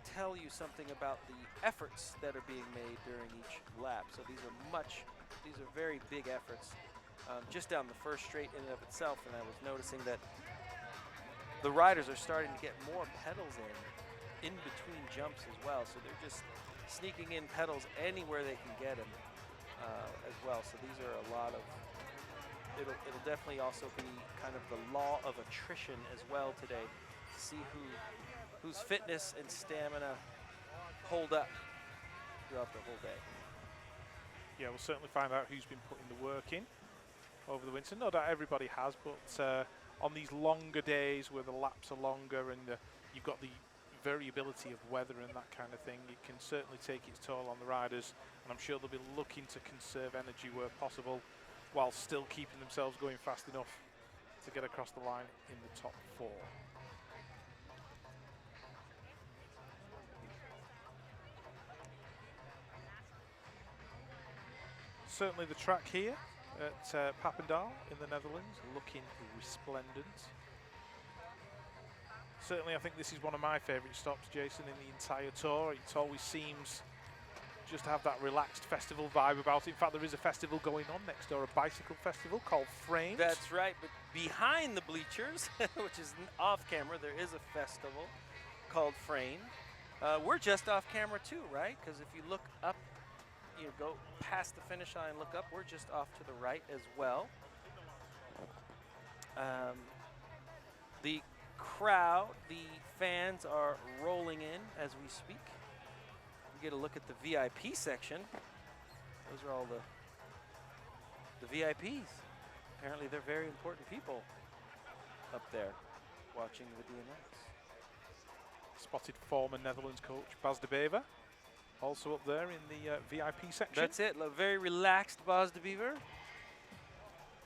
tell you something about the efforts that are being made during each lap. So these are very big efforts just down the first straight in and of itself. And I was noticing that the riders are starting to get more pedals in between jumps as well. So they're just sneaking in pedals anywhere they can get them as well. So these are a lot of. It'll definitely also be kind of the law of attrition as well today to see whose fitness and stamina hold up throughout the whole day. Yeah, we'll certainly find out who's been putting the work in over the winter. No doubt everybody has, but on these longer days where the laps are longer and you've got the variability of weather and that kind of thing, it can certainly take its toll on the riders, and I'm sure they'll be looking to conserve energy where possible, while still keeping themselves going fast enough to get across the line in the top 4. Certainly the track here at Papendal in the Netherlands looking resplendent. Certainly I think this is one of my favourite stops, Jason, in the entire tour. It always seems just to have that relaxed festival vibe about it. In fact, there is a festival going on next door, a bicycle festival called Framed. That's right, but behind the bleachers, which is off camera, there is a festival called Framed. We're just off camera too, right? Because if you look up, you go past the finish line, look up, we're just off to the right as well. The crowd, the fans are rolling in as we speak. Get a look at the VIP section. Those are all the VIPs. Apparently they're very important people up there watching the DMX. Spotted former Netherlands coach Bas de Bever also up there in the VIP section. That's it, very relaxed Bas de Bever.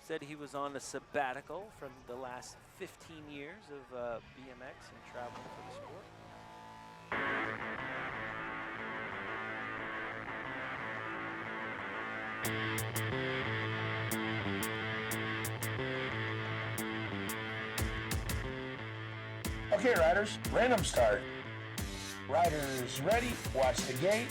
Said he was on a sabbatical from the last 15 years of BMX and traveling for the sport. Okay, riders, random start. Riders ready, watch the gate.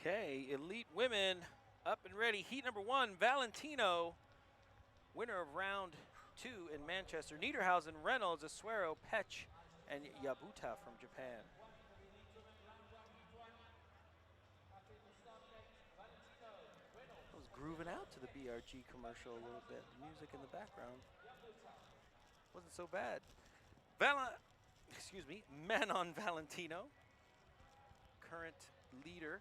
Okay, elite women up and ready. Heat number 1, Valentino, winner of round 2 in Manchester. Niederhausen, Reynolds, Asuero, Pech, and Yabuta from Japan. I was grooving out to the BRG commercial a little bit. The music in the background wasn't so bad. Men on Valentino, current leader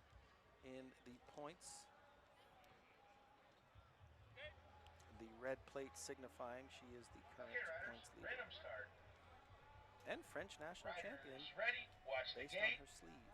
in the points. The red plate signifying she is the current Okay, riders, points leader. random start. And French national champion Riders ready, watch the based on gate. her sleeve.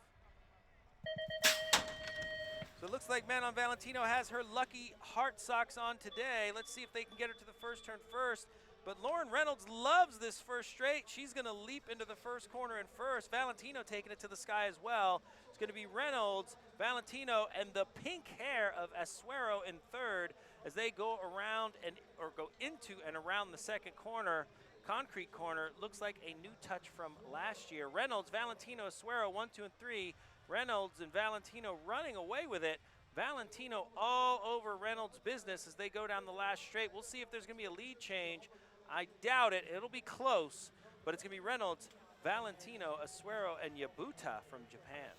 So it looks like Man on Valentino has her lucky heart socks on today. Let's see if they can get her to the first turn first. But Lauren Reynolds loves this first straight. She's going to leap into the first corner in first. Valentino taking it to the sky as well. It's going to be Reynolds, Valentino, and the pink hair of Asuero in third as they go around or go into and around the second corner. Concrete corner looks like a new touch from last year. Reynolds, Valentino, Asuero, 1, 2, and 3. Reynolds and Valentino running away with it. Valentino all over Reynolds' business as they go down the last straight. We'll see if there's going to be a lead change. I doubt it. It'll be close, but it's going to be Reynolds, Valentino, Asuero, and Yabuta from Japan.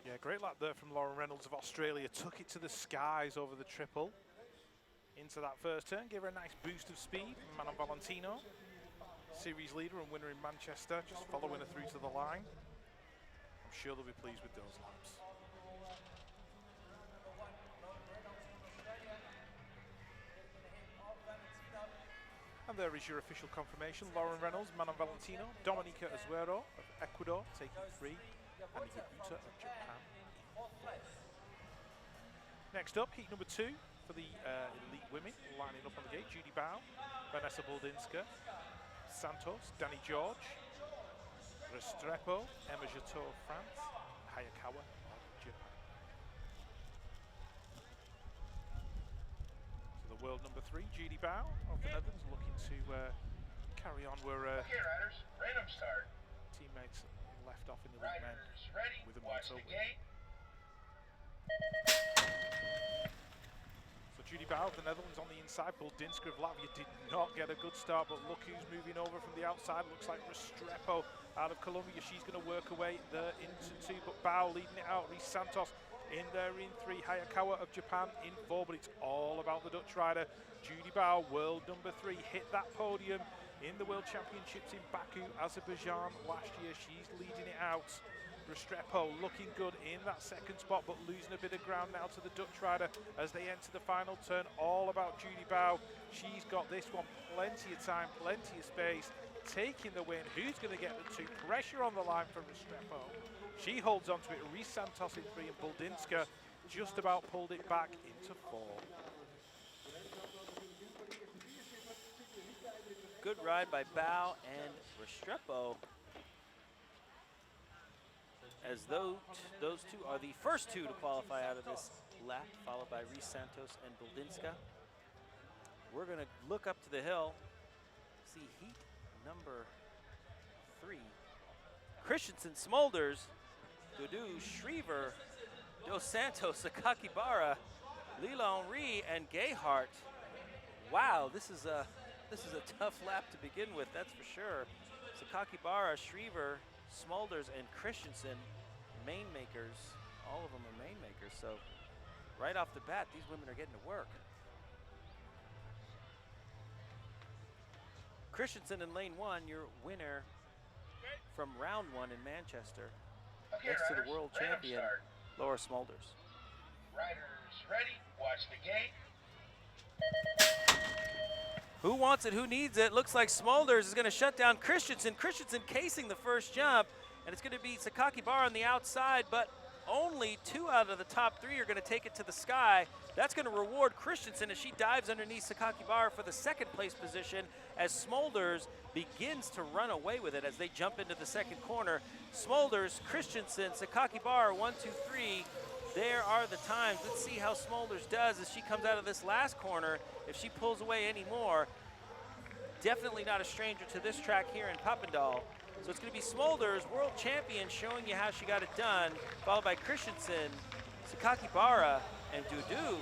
Yeah, great lap there from Lauren Reynolds of Australia. Took it to the skies over the triple. Into that first turn, gave her a nice boost of speed. Man on Valentino, series leader and winner in Manchester, just following her through to the line. I'm sure they'll be pleased with those laps. And there is your official confirmation. Lauren Reynolds, Man on Valentino, Dominica Asuero of Ecuador taking 3, and Yabuta of Japan. Next up, heat number 2 for the elite women, lining up on the gate. Judy Bao, Vanessa Buldinska, Santos, Danny George, Restrepo, Emma Jateau of France, Hayakawa of Japan. So the world number 3, Judy Bao of the Netherlands, looking to carry on where Okay, riders, random start. teammates left off in the elite men Riders ready, with a watch the motor win. gate. So Judy Bao of the Netherlands on the inside. Buldinska of Latvia did not get a good start, but look who's moving over from the outside. Looks like Restrepo out of Colombia. She's going to work her way there into 2, but Bao leading it out. Reese Santos In there in 3, Hayakawa of Japan in 4, but it's all about the Dutch rider. Judy Bao, world number 3, hit that podium in the World Championships in Baku, Azerbaijan last year. She's leading it out. Restrepo looking good in that second spot, but losing a bit of ground now to the Dutch rider as they enter the final turn. All about Judy Bao. She's got this one, plenty of time, plenty of space, taking the win. Who's going to get the 2? Pressure on the line for Restrepo. She holds on to it. Reese Santos in 3 and Buldinska just about pulled it back into 4. Good ride by Bao and Restrepo, as those two are the first 2 to qualify out of this lap, followed by Reese Santos and Buldinska. We're going to look up to the hill, see heat number 3. Christensen, Smulders, Dudu, Shriver, Dos Santos, Sakakibara, Lila Henry, and Gayhart. Wow, this is a tough lap to begin with, that's for sure. Sakakibara, Shriver, Smulders, and Christensen, main makers. All of them are main makers, so right off the bat, these women are getting to work. Christensen in lane 1, your winner from round 1 in Manchester. Okay, Next to the riders, world random champion, start. Laura Smulders. Riders ready, watch the gate. Who wants it? Who needs it? Looks like Smulders is going to shut down Christensen. Christensen casing the first jump, and it's going to be Sakakibara on the outside, but only 2 out of the top 3 are going to take it to the sky. That's going to reward Christensen as she dives underneath Sakakibara for the second place position as Smulders begins to run away with it as they jump into the second corner. Smulders, Christensen, Sakakibara, 1, 2, 3. There are the times. Let's see how Smulders does as she comes out of this last corner. If she pulls away any more, definitely not a stranger to this track here in Papendal. So it's going to be Smulders, world champion, showing you how she got it done, followed by Christensen, Sakakibara, and Dudu.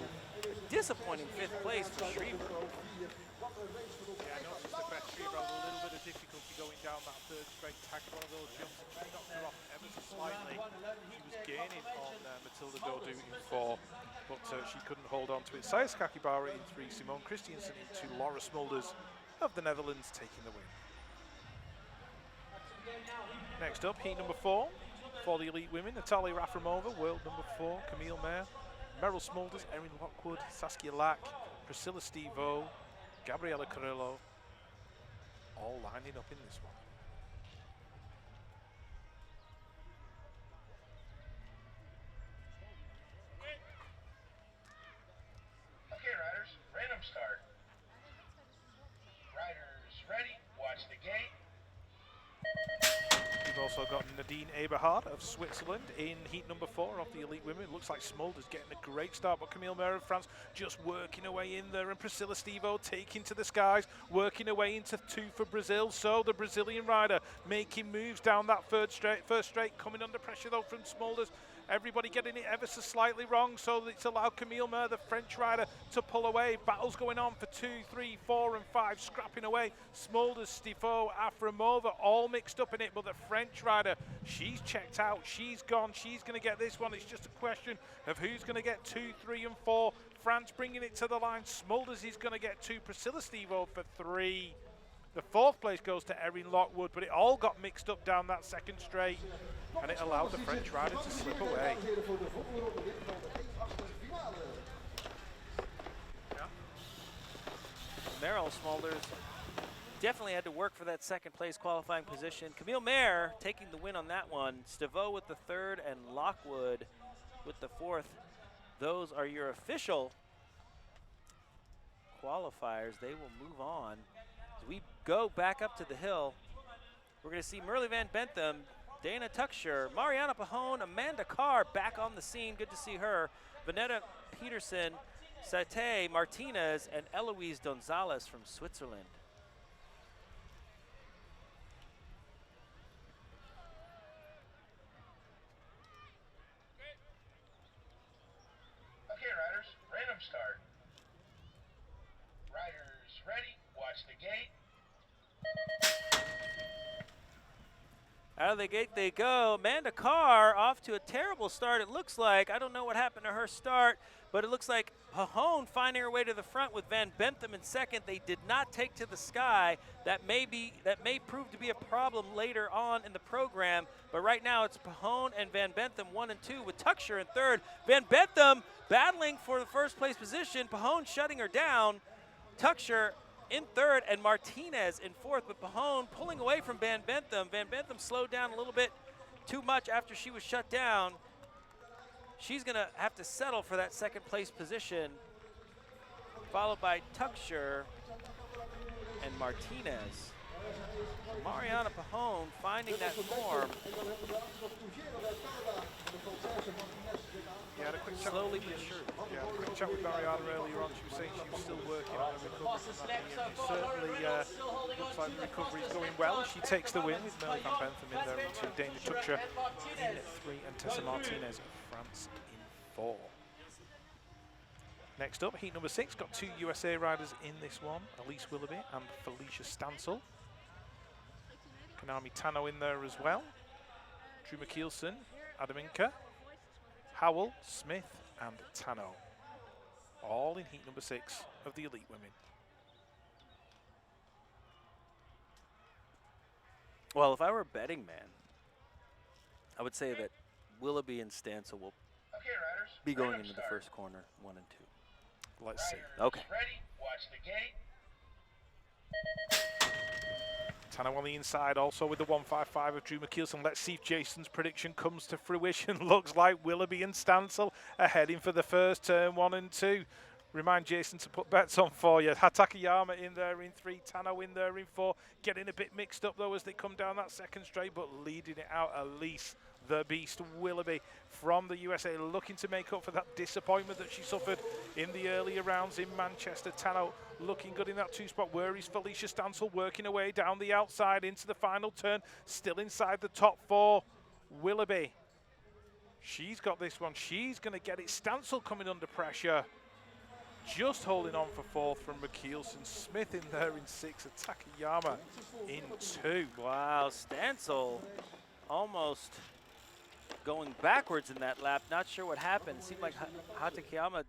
A disappointing 5th place for Shriver. Yeah, I noticed the best Shriver had a little bit of difficulty going down that 3rd straight, tackling one of those jumps and she knocked her off ever so slightly. She was gaining on Matilda Dodu in 4, but she couldn't hold on to it. Saya Sakakibara in 3, Simone Christiansen in 2, Laura Smulders of the Netherlands taking the win. Next up, heat number 4 for the elite women. Natalia Rafimova, world number 4, Camille Mayer, Meryl Smulders, Erin Lockwood, Saskia Lack, Priscilla Stevo, Gabriela Carrillo, all lining up in this one. Okay, riders, random start. Riders ready, watch the gate. We've also got Nadine Eberhard of Switzerland in heat number 4 of the elite women. Looks like Smulders getting a great start, but Camille Mayer of France just working away in there, and Priscilla Stevo taking to the skies, working away into 2 for Brazil. So the Brazilian rider making moves down that first straight, coming under pressure though from Smulders. Everybody getting it ever so slightly wrong, so it's allowed Camille Mayer, the French rider, to pull away. Battles going on for 2, 3, 4, and 5, scrapping away. Smulders, Stifo, Aframova, all mixed up in it, but the French rider, she's checked out, she's gone, she's going to get this one. It's just a question of who's going to get 2, 3, and 4. France bringing it to the line. Smulders is going to get 2, Priscilla Stevo for 3. The 4th place goes to Erin Lockwood, but it all got mixed up down that second straight, and it allowed the French rider to slip away. Meryl Smulders definitely had to work for that second place qualifying position. Camille Mayer taking the win on that one. Stevo with the 3rd and Lockwood with the 4th. Those are your official qualifiers. They will move on. As we go back up to the hill, we're going to see Merle Van Bentham, Dana Tucksher, Mariana Pahone, Amanda Carr back on the scene. Good to see her. Vanetta Peterson, Sate Martinez, and Eloise Gonzalez from Switzerland. Okay, riders, random start. Riders ready, watch the gate. Out of the gate they go. Amanda Carr off to a terrible start, it looks like. I don't know what happened to her start, but it looks like Pahone finding her way to the front with Van Bentham in second. They did not take to the sky. That may prove to be a problem later on in the program, but right now it's Pahone and Van Bentham 1 and 2 with Tucksher in third. Van Bentham battling for the first place position. Pahone shutting her down. Tucksher in third and Martinez in fourth, but Pahone pulling away from Van Bentham. Van Bentham slowed down a little bit too much after she was shut down. She's gonna have to settle for that second place position, followed by Tucksher and Martinez. Mariana Pahone finding that form. Yeah, had a quick chat Slowly with, but surely. yeah, had a quick chat with Mariana earlier on. She was saying she was still working on her recovery from that knee, and it certainly looks like the recovery is going well. She takes the win with Melly Van Bentham in there into Dana Tucksher in 3 and Tessa Martinez of France in 4. Next up, heat number 6, got 2 USA riders in this one, Elise Willoughby and Felicia Stansel. Kanami Tano in there as well. Drew McKeelson, Adaminka, Howell, Smith and Tano. All in heat number 6 of the elite women. Well, if I were a betting man, I would say that Willoughby and Stansel will be going into the first corner, 1 and 2. Let's see. Okay. Ready? Watch the gate. Tano on the inside also with the 155 of Drew McKeelson. Let's see if Jason's prediction comes to fruition. Looks like Willoughby and Stansel are heading for the first turn, 1 and 2. Remind Jason to put bets on for you. Hatakayama in there in 3, Tano in there in 4. Getting a bit mixed up though as they come down that second straight, but leading it out Elise, the beast Willoughby from the USA, looking to make up for that disappointment that she suffered in the earlier rounds in Manchester. Tano looking good in that 2 spot. Where is Felicia Stansel working her way down the outside into the final turn, still inside the top 4. Willoughby, she's got this one. She's going to get it. Stansel coming under pressure. Just holding on for 4th from McKeelson. Smith in there in 6. Takayama in 2. Wow, Stansel almost going backwards in that lap. Not sure what happened. It seemed like Hatakayama,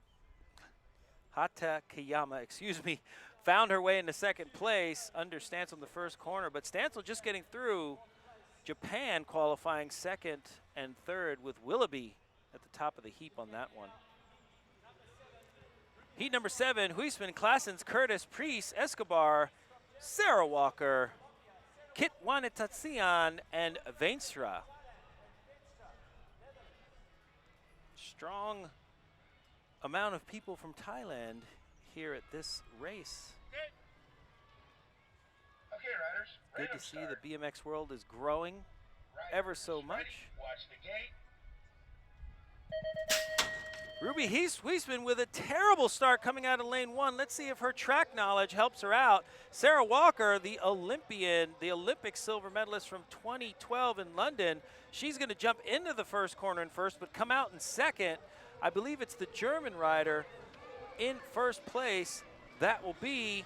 excuse me, found her way into second place under Stansel in the first corner. But Stansel just getting through. Japan qualifying 2nd and 3rd with Willoughby at the top of the heap on that one. Heat number 7, Huisman, Claessens, Curtis, Priest, Escobar, Sarah Walker, Kit Wanitatsian, and Vainstra. Strong amount of people from Thailand here at this race. Okay, riders. Good to see the BMX world is growing ever so much. Watch the gate. Ruby Huisman with a terrible start coming out of lane 1. Let's see if her track knowledge helps her out. Sarah Walker, the Olympian, the Olympic silver medalist from 2012 in London, she's going to jump into the first corner in first, but come out in second. I believe it's the German rider in first place. That will be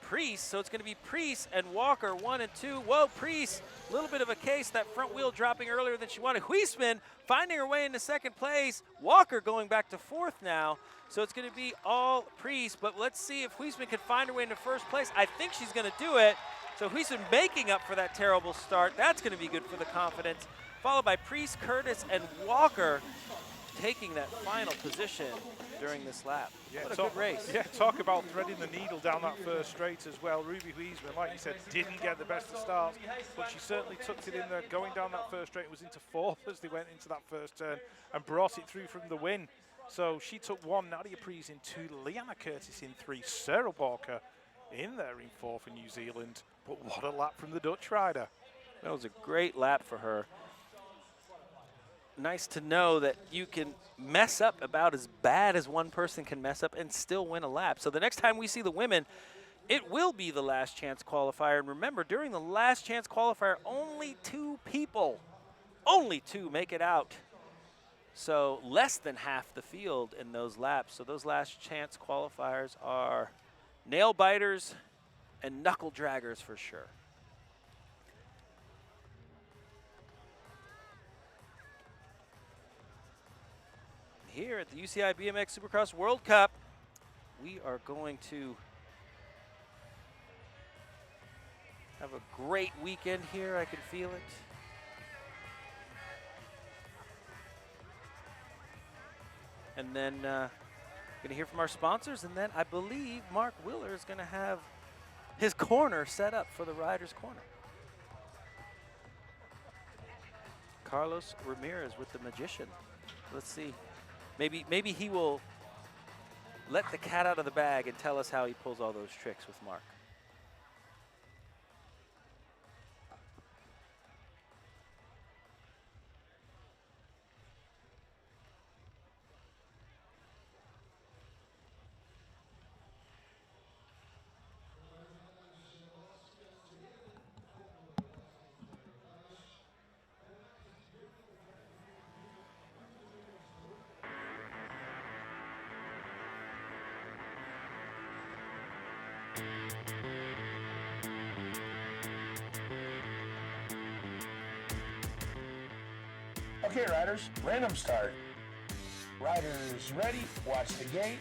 Priest. So it's going to be Priest and Walker 1 and 2. Whoa, Priest, a little bit of a case, that front wheel dropping earlier than she wanted. Huisman finding her way into second place. Walker going back to 4th now. So it's going to be all Priest, but let's see if Huisman can find her way into first place. I think she's going to do it. So Huisman making up for that terrible start. That's going to be good for the confidence. Followed by Priest, Curtis, and Walker taking that final position during this lap. Yeah, what a good race. Yeah, talk about threading the needle down that first straight as well. Ruby Huisman, like you said, didn't get the best of starts, but she certainly tucked it in there. Going down that first straight, was into 4th as they went into that first turn and brought it through from the win. So she took 1, Nadia Priest in 2, Leanna Curtis in 3, Sarah Walker in there in 4 for New Zealand. But what a lap from the Dutch rider. That was a great lap for her. Nice to know that you can mess up about as bad as one person can mess up and still win a lap. So the next time we see the women, it will be the last chance qualifier. And remember, during the last chance qualifier, only 2 people, only 2 make it out. So less than half the field in those laps. So those last chance qualifiers are nail biters and knuckle draggers for sure. here at the UCI BMX Supercross World Cup. We are going to have a great weekend here. I can feel it. And then going to hear from our sponsors, and then I believe Mark Willer is going to have his corner set up for the Riders' Corner. Carlos Ramirez with the Magician. Let's see. Maybe he will let the cat out of the bag and tell us how he pulls all those tricks with Mark. Okay, riders, random start. Riders ready, watch the gate.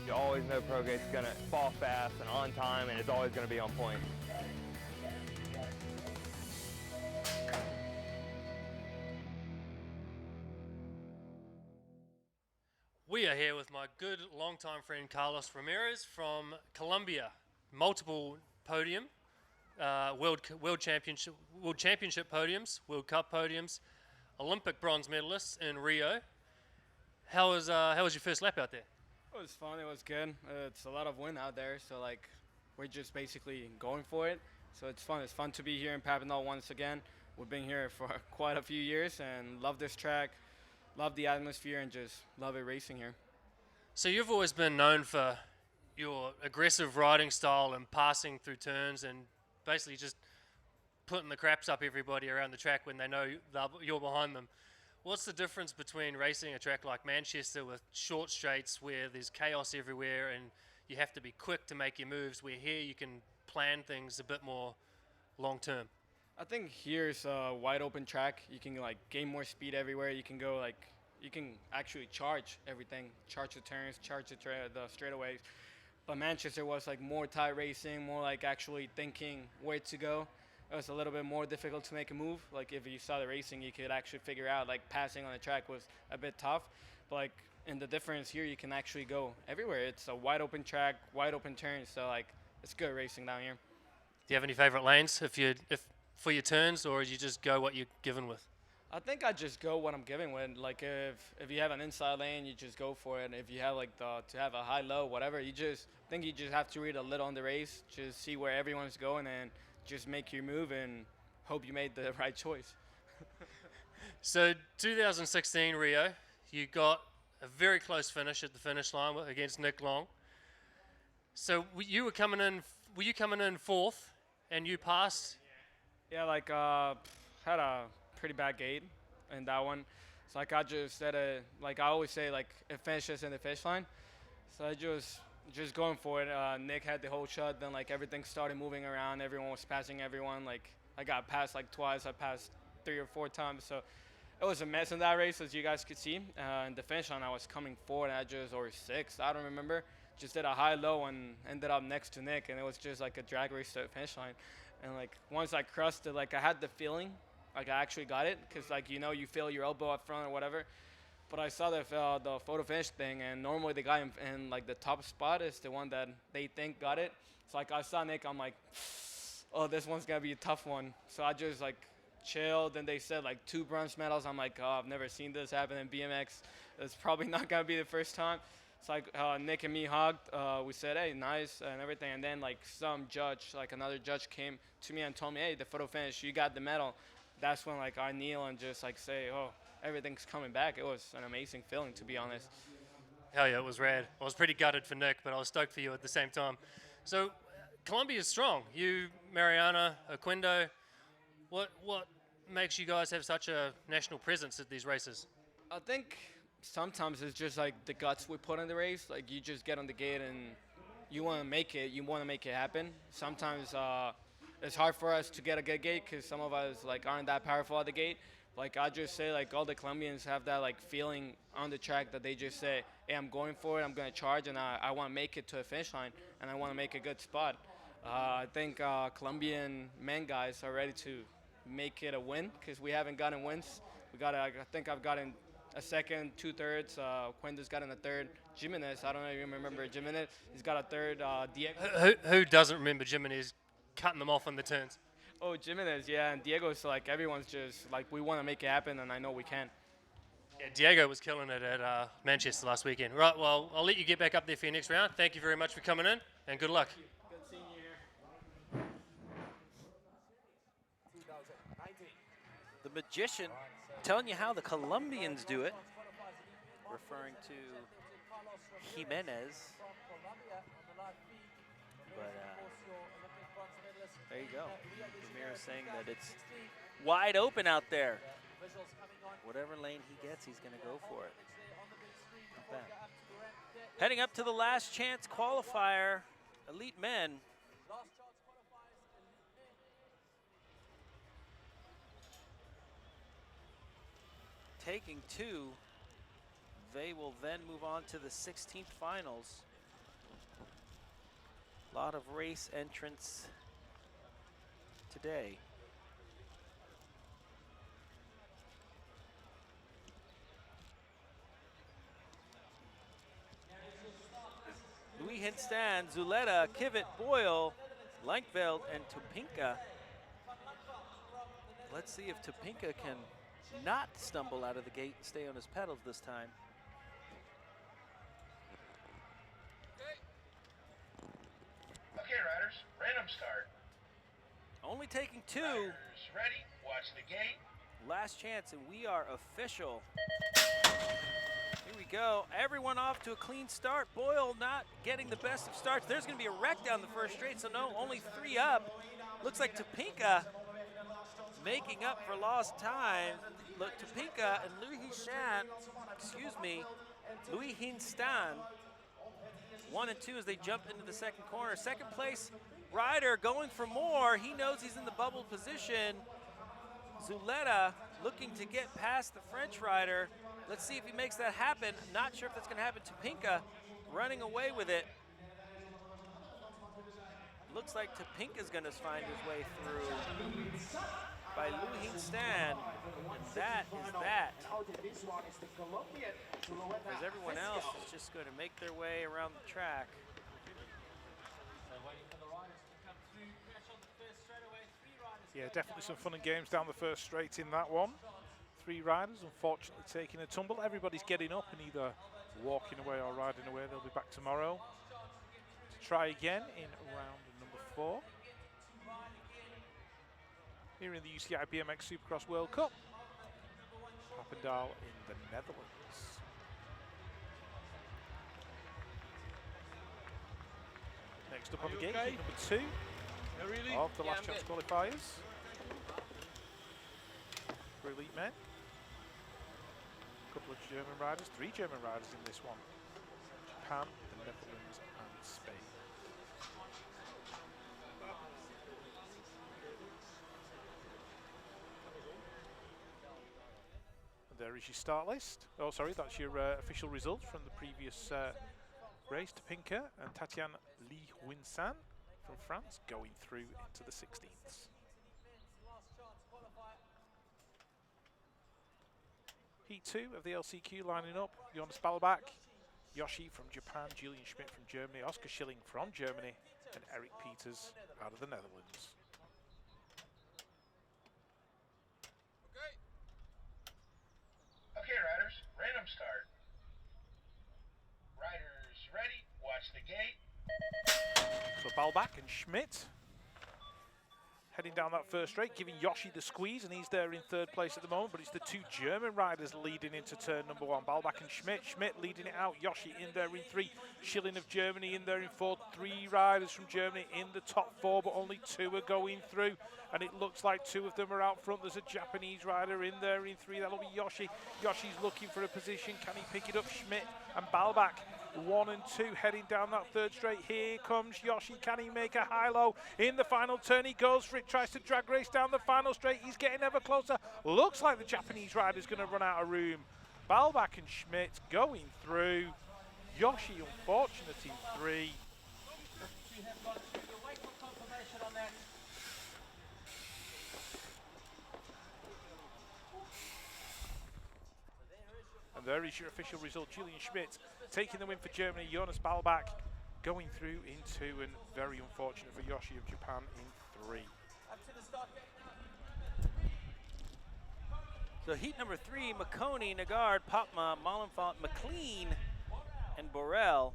You always know Pro Gate's going to fall fast and on time, and it's always going to be on point. We are here with my good longtime friend Carlos Ramirez from Colombia. Multiple podium, world championship podiums, World Cup podiums, Olympic bronze medalists in Rio. How was your first lap out there? It was fun. It was good. It's a lot of wind out there, so like we're just basically going for it. So it's fun. It's fun to be here in Papendal once again. We've been here for quite a few years and love this track, love the atmosphere, and just love it racing here. So you've always been known for your aggressive riding style and passing through turns and basically just putting the craps up everybody around the track when they know you're behind them. What's the difference between racing a track like Manchester with short straights where there's chaos everywhere and you have to be quick to make your moves, where here you can plan things a bit more long term? I think here's a wide open track. You can like gain more speed everywhere. You can go like you can actually charge everything, charge the turns, charge the straightaways. But Manchester was like more tight racing, more like actually thinking where to go. It was a little bit more difficult to make a move. Like if you saw the racing, you could actually figure out like passing on the track was a bit tough. But like in the difference here, you can actually go everywhere. It's a wide open track, wide open turns. So like it's good racing down here. Do you have any favorite lanes if for your turns, or you just go what you're given with? I think I just go what I'm given with. Like if you have an inside lane, you just go for it. If you have like to have a high low, whatever, you just have to read a little on the race, just see where everyone's going and just make your move and hope you made the right choice. So 2016 Rio, you got a very close finish at the finish line against Nick Long. So were you coming in fourth and you passed? Yeah, like had a pretty bad gate in that one. So like I just said like I always say, like it finishes in the finish line. So I just going for it. Nick had the whole shot. Then like everything started moving around. Everyone was passing everyone. Like I got passed like twice. I passed 3 or 4 times. So it was a mess in that race, as you guys could see. In the finish line, I was coming forward. or 6th. I don't remember. Just did a high low and ended up next to Nick. And it was just like a drag race to the finish line. And like once I crossed it, like I had the feeling, like I actually got it, because like you feel your elbow up front or whatever. But I saw the photo finish thing, and normally the guy in like the top spot is the one that they think got it. So like I saw Nick, I'm like, oh, this one's gonna be a tough one. So I just like chilled, and they said like 2 bronze medals. I'm like, oh, I've never seen this happen in BMX. It's probably not gonna be the first time. So like Nick and me hugged. We said, hey, nice and everything. And then like some judge, like another judge, came to me and told me, hey, the photo finish, you got the medal. That's when like I kneel and just like say, oh, everything's coming back. It was an amazing feeling, to be honest. Hell yeah, it was rad. I was pretty gutted for Nick, but I was stoked for you at the same time. So Colombia's strong. You, Mariana, Oquendo. What makes you guys have such a national presence at these races? I think sometimes it's just like the guts we put in the race. Like you just get on the gate and you want to make it. You want to make it happen. Sometimes it's hard for us to get a good gate because some of us like aren't that powerful at the gate. Like I just say, like all the Colombians have that like feeling on the track that they just say, hey, I'm going for it. I'm going to charge, and I want to make it to a finish line, and I want to make a good spot. I think Colombian men guys are ready to make it a win because we haven't gotten wins. I think I've gotten a second, 2 thirds. Quenda's gotten a third. Jimenez, I don't know if you remember Jimenez. He's got a third. Diego. Who doesn't remember Jimenez cutting them off on the turns? Oh, Jimenez, yeah, and Diego's like everyone's just like we want to make it happen, and I know we can. Yeah, Diego was killing it at Manchester last weekend. Right, well, I'll let you get back up there for your next round. Thank you very much for coming in, and good luck. Good seeing you here. The magician telling you how the Colombians do it, referring to Jimenez. But there you go. Ramirez saying that it's wide open out there. Whatever lane he gets, he's going to go for it. Not bad. Heading up to the last chance qualifier, elite men. Taking 2, they will then move on to the 16th finals. A lot of race entrants today. Louis Hinstan, Zuleta, Kivett, Boyle, Lankveld, and Topinka. Let's see if Topinka can not stumble out of the gate and stay on his pedals this time. Okay, riders, random start. Only taking 2. Riders ready, watch the gate. Last chance, and we are official. Here we go. Everyone off to a clean start. Boyle not getting the best of starts. There's going to be a wreck down the first straight, so no, only 3 up. Looks like Topinka making up for lost time. Look, Topinka and Louis Hinstan, 1 and 2 as they jump into the second corner. Second place rider going for more. He knows he's in the bubble position. Zuleta looking to get past the French rider. Let's see if he makes that happen. Not sure if that's going to happen. Topinka running away with it. Looks like Topinka's going to find his way through by Louis Hinstan. And that is that. As everyone else is just going to make their way around the track. Yeah, definitely some fun and games down the first straight in that one. 3 riders, unfortunately, taking a tumble. Everybody's getting up and either walking away or riding away. They'll be back tomorrow to try again in round number 4. Here in the UCI BMX Supercross World Cup. Papendal in the Netherlands. Next up on the gate, number 2 of the last chance qualifiers. For elite men. A couple of German riders, 3 German riders in this one. Japan, the Netherlands and Spain. And there is your start list. Oh, sorry, that's your official results from the previous race. Topinka and Tatiana Li Winsan from France going through into the 16th. Heat 2 of the LCQ lining up. Jonas Balbach, Yoshi from Japan, Julian Schmidt from Germany, Oscar Schilling from Germany, and Eric Peters out of the Netherlands. Okay, riders, random start. Riders ready, watch the gate. So Balbach and Schmidt heading down that first straight, giving Yoshi the squeeze, and he's there in 3rd place at the moment, but it's the 2 German riders leading into turn number 1. Balbach and Schmidt. Schmidt leading it out, Yoshi in there in 3, Schilling of Germany in there in 4, 3 riders from Germany in the top 4, but only 2 are going through, and it looks like 2 of them are out front. There's a Japanese rider in there in 3, that'll be Yoshi. Yoshi's looking for a position, can he pick it up? Schmidt and Balbach, 1 and 2 heading down that 3rd straight. Here comes Yoshi, can he make a high-low? In the final turn he goes for it, tries to drag race down the final straight, he's getting ever closer. Looks like the Japanese rider's going to run out of room. Balbach and Schmidt going through. Yoshi unfortunate in 3. And there is your official result. Julian Schmidt taking the win for Germany. Jonas Balbach going through in 2, and very unfortunate for Yoshi of Japan in 3. So heat number 3, McConey, Nagard, Popma, Molenfant, McLean, and Borrell.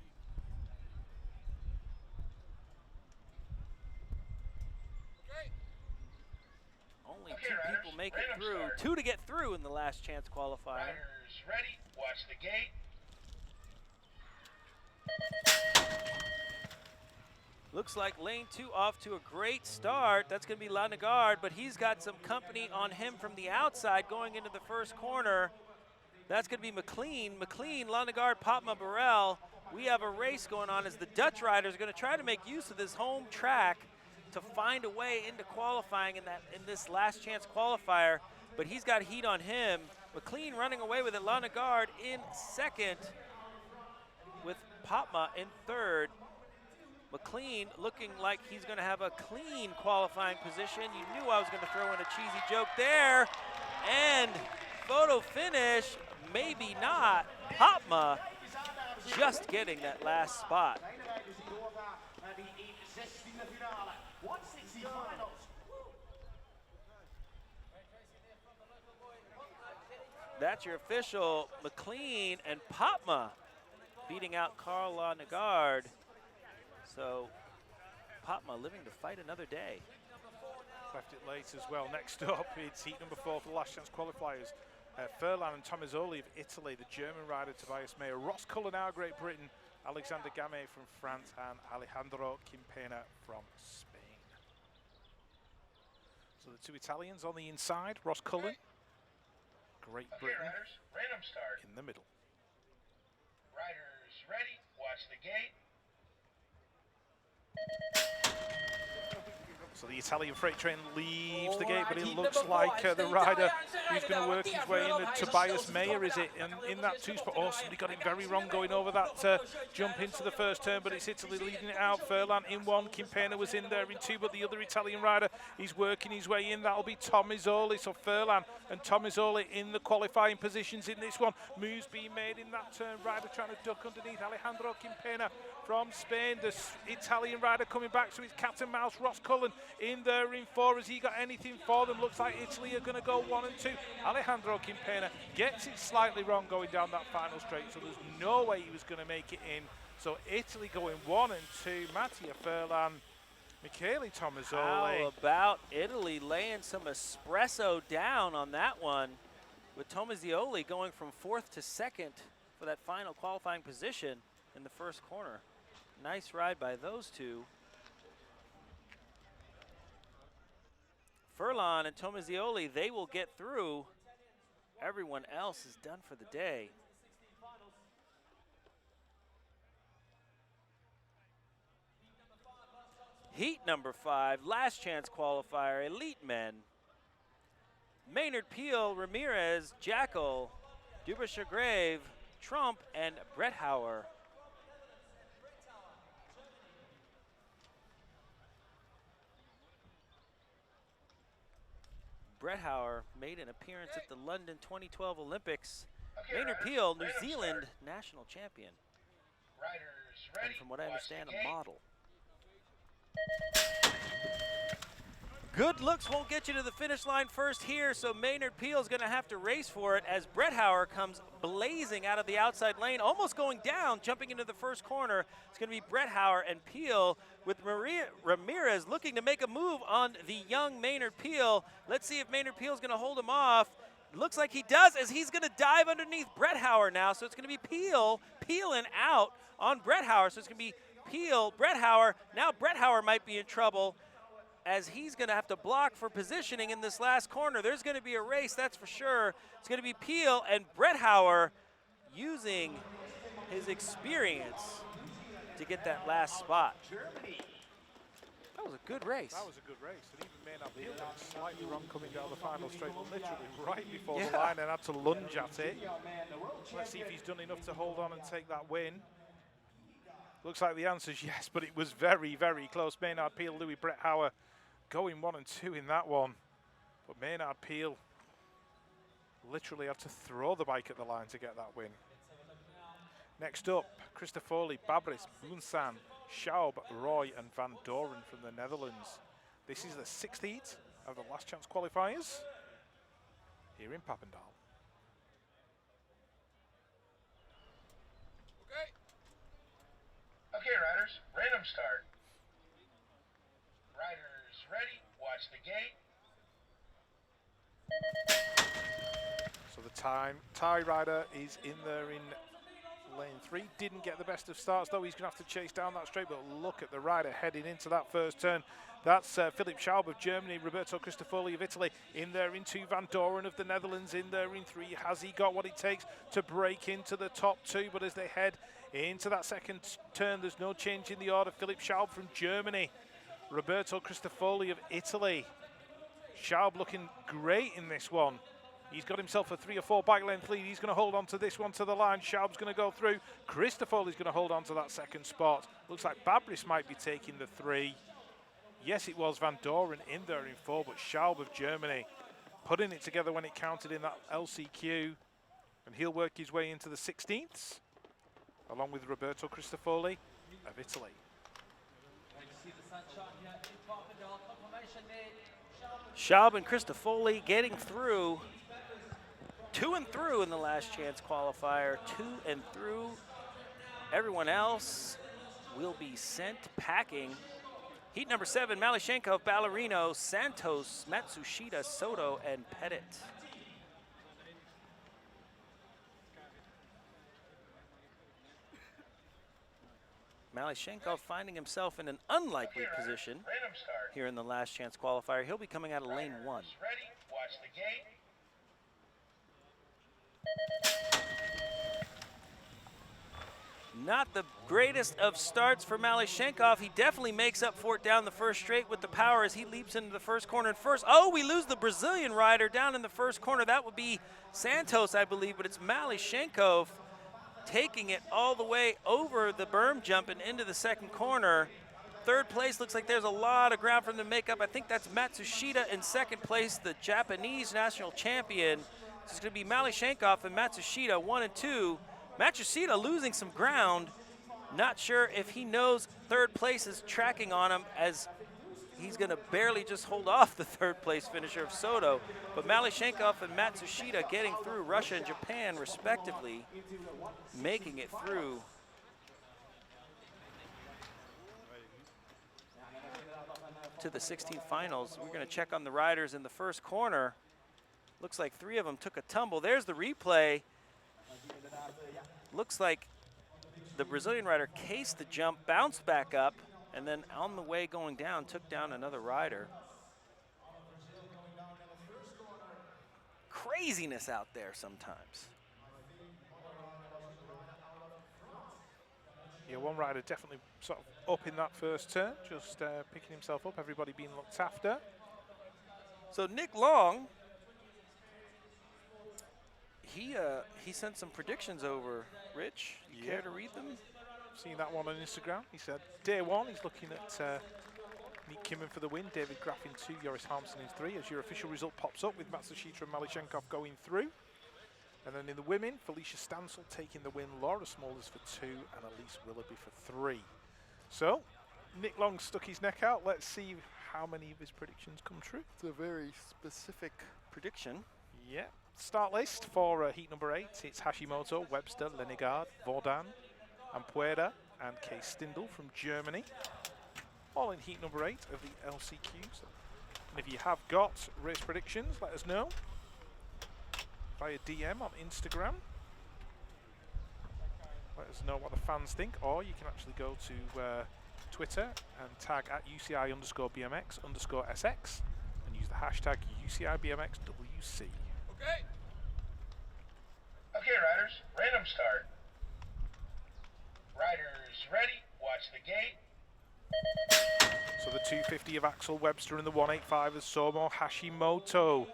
Only 2 people make it through. 2 to get through in the last chance qualifier. Riders ready, watch the gate. Looks like lane 2 off to a great start. That's going to be Lanagard, but he's got some company on him from the outside going into the first corner. That's going to be McLean. McLean, Lanagard, Popma, Borrell. We have a race going on as the Dutch riders are going to try to make use of this home track to find a way into qualifying in this last chance qualifier, but he's got heat on him. McLean running away with it. Lanagard in 2nd with Popma in 3rd. McLean looking like he's going to have a clean qualifying position. You knew I was going to throw in a cheesy joke there. And photo finish, maybe not. Popma just getting that last spot. That's your official. McLean and Popma beating out Karl Lanagard. So Patma living to fight another day. Left it late as well. Next up, it's heat number 4 for the last chance qualifiers. Furlan and Tomazzoli of Italy, the German rider Tobias Mayer, Ross Cullen, Great Britain, Alexander Game from France, and Alejandro Quimpena from Spain. So the two Italians on the inside, Ross Cullen, Great Britain riders, random start. in the middle. Riders ready, watch the gate. So the Italian freight train leaves the gate, but it looks like the rider who's going to work his way in, Tobias Mayer, is it? And in that 2 spot, oh, somebody got it very wrong going over that jump into the first turn, but it's Italy leading it out. Furlan in 1, Quimpena was in there in 2, but the other Italian rider is working his way in. That'll be Tomazzoli. So Furlan and Tomazzoli in the qualifying positions in this one. Moves being made in that turn. Rider trying to duck underneath. Alejandro Quimpena from Spain. The Italian rider coming back, so it's cat and mouse. Ross Cullen in there in 4. Has he got anything for them? Looks like Italy are going to go 1 and 2. Alejandro Quimpena gets it slightly wrong going down that final straight, so there's no way he was going to make it in. So Italy going 1 and 2. Mattia Furlan, Michele Tomazzoli. How about Italy laying some espresso down on that one, with Tomazzoli going from 4th to 2nd for that final qualifying position in the first corner. Nice ride by those two. Furlan and Tomazzoli, they will get through. Everyone else is done for the day. Heat number 5, last chance qualifier, elite men. Maynard Peel, Ramirez, Jackal, Dubashagrave, Trump, and Bretthauer. Bretthauer made an appearance at the London 2012 Olympics. Maynard Peel, New Zealand national champion. And from what I understand, a model. Good looks won't get you to the finish line first here, so Maynard Peel's going to have to race for it as Bretthauer comes blazing out of the outside lane, almost going down, jumping into the first corner. It's going to be Bretthauer and Peel, with Ramirez looking to make a move on the young Maynard Peel. Let's see if Maynard Peel's going to hold him off. Looks like he does, as he's going to dive underneath Bretthauer now. So it's going to be Peel peeling out on Bretthauer. So it's going to be Peel, Bretthauer. Now Bretthauer might be in trouble, as he's going to have to block for positioning in this last corner. There's going to be a race, that's for sure. It's going to be Peel and Bretthauer using his experience to get that last spot. That was a good race. That was a good race. And even Maynard Peel got slightly wrong coming down the final straight, literally right before the line, and had to lunge at it. Let's see if he's done enough to hold on and take that win. Looks like the answer is yes, but it was very, very close. Maynard Peel, Louis Bretthauer going 1 and 2 in that one. But Maynard Peel literally had to throw the bike at the line to get that win. Next up, Christofoli, Babris, Boonsan, Schaub, Roy, and Van Doren from the Netherlands. This is the 6th heat of the last chance qualifiers here in Papendal. Okay, riders, random start. Riders ready, watch the gate. So the Thai rider is in there in lane 3. Didn't get the best of starts, though. He's going to have to chase down that straight, but look at the rider heading into that first turn. That's Philipp Schaub of Germany, Roberto Cristofoli of Italy in there in 2, Van Doren of the Netherlands in there in 3. Has he got what it takes to break into the top 2? But as they head into that second turn, there's no change in the order. Philipp Schaub from Germany, Roberto Cristofoli of Italy. Schaub looking great in this one. He's got himself a 3 or 4 bike length lead. He's going to hold on to this one to the line. Schaub's going to go through. Cristofoli's going to hold on to that second spot. Looks like Babris might be taking the 3. Yes, it was Van Doren in there in 4, but Schaub of Germany putting it together when it counted in that LCQ. And he'll work his way into the 16th, along with Roberto Cristofoli of Italy. Schaub and Cristofoli getting through. 2 and through in the last chance qualifier. 2 and through. Everyone else will be sent packing. Heat number 7, Malyshenkov, Ballerino, Santos, Matsushita, Soto, and Pettit. Malyshenkov finding himself in an unlikely position here in the last chance qualifier. He'll be coming out of lane 1. Ready? Watch the gate. Not the greatest of starts for Malyshenkov. He definitely makes up for it down the first straight with the power as he leaps into the first corner. And first, oh, we lose the Brazilian rider down in the first corner. That would be Santos, I believe, but it's Malyshenkov taking it all the way over the berm jump and into the second corner. Third place, looks like there's a lot of ground for them to make up. I think that's Matsushita in second place, the Japanese national champion. So it's going to be Malyshenkov and Matsushita, 1 and 2. Matsushita losing some ground. Not sure if he knows third place is tracking on him, as he's going to barely just hold off the third place finisher of Soto. But Malyshenkov and Matsushita getting through Russia and Japan respectively, making it through. To the 16th finals. We're going to check on the riders in the first corner. Looks like 3 of them took a tumble. There's the replay. Looks like the Brazilian rider cased the jump, bounced back up, and then on the way going down, took down another rider. Craziness out there sometimes. Yeah, one rider definitely sort of up in that first turn, just picking himself up, everybody being looked after. So Nick Long, he sent some predictions over, Rich. You care to read them? Seen that one on Instagram. He said, day 1, he's looking at Nick Kimmon for the win, David Graff in 2, Joris Harmsen in 3, as your official result pops up with Matsushita and Malyshenkov going through. And then in the women, Felicia Stansel taking the win, Laura Smolders for 2, and Elise Willoughby for 3. So, Nick Long stuck his neck out. Let's see how many of his predictions come true. It's a very specific prediction. Yeah. Start list for heat number 8. It's Hashimoto, Webster, Lenegard, Vordan, Ampuera, and Kay Stindl from Germany. All in heat number 8 of the LCQs. And if you have got race predictions, let us know via DM on Instagram. Let us know what the fans think, or you can actually go to Twitter and tag at UCI_BMX_SX and use the hashtag UCIBMXWC. Okay, riders, random start. Riders ready, watch the gate. So the 250 of Axel Webster and the 185 of Somo Hashimoto.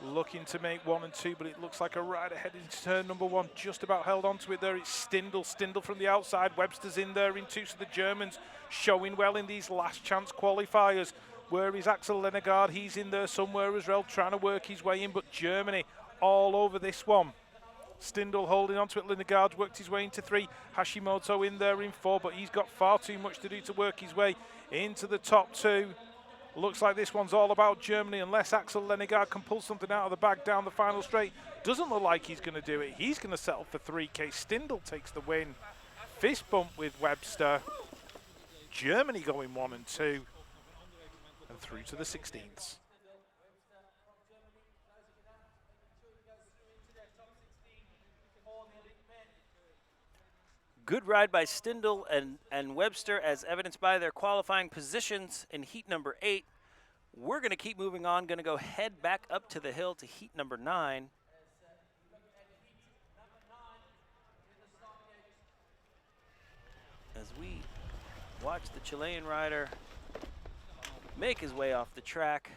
Looking to make 1 and 2, but it looks like a rider heading to turn number 1. Just about held on to it there. It's Stindl. Stindl from the outside. Webster's in there in 2. So the Germans showing well in these last chance qualifiers. Where is Axel Lenegard? He's in there somewhere as well, trying to work his way in, but Germany all over this one. Stindl holding on to it. Lenegard worked his way into 3. Hashimoto in there in 4, but he's got far too much to do to work his way into the top 2. Looks like this one's all about Germany unless Axel Lenegard can pull something out of the bag down the final straight. Doesn't look like he's going to do it. He's going to settle for 3K. Stindl takes the win. Fist bump with Webster. Germany going 1 and 2 and through to the 16th. Good ride by Stindl and Webster, as evidenced by their qualifying positions in heat number 8. We're going to keep moving on, going to go head back up to the hill to heat number 9. As we watch the Chilean rider make his way off the track.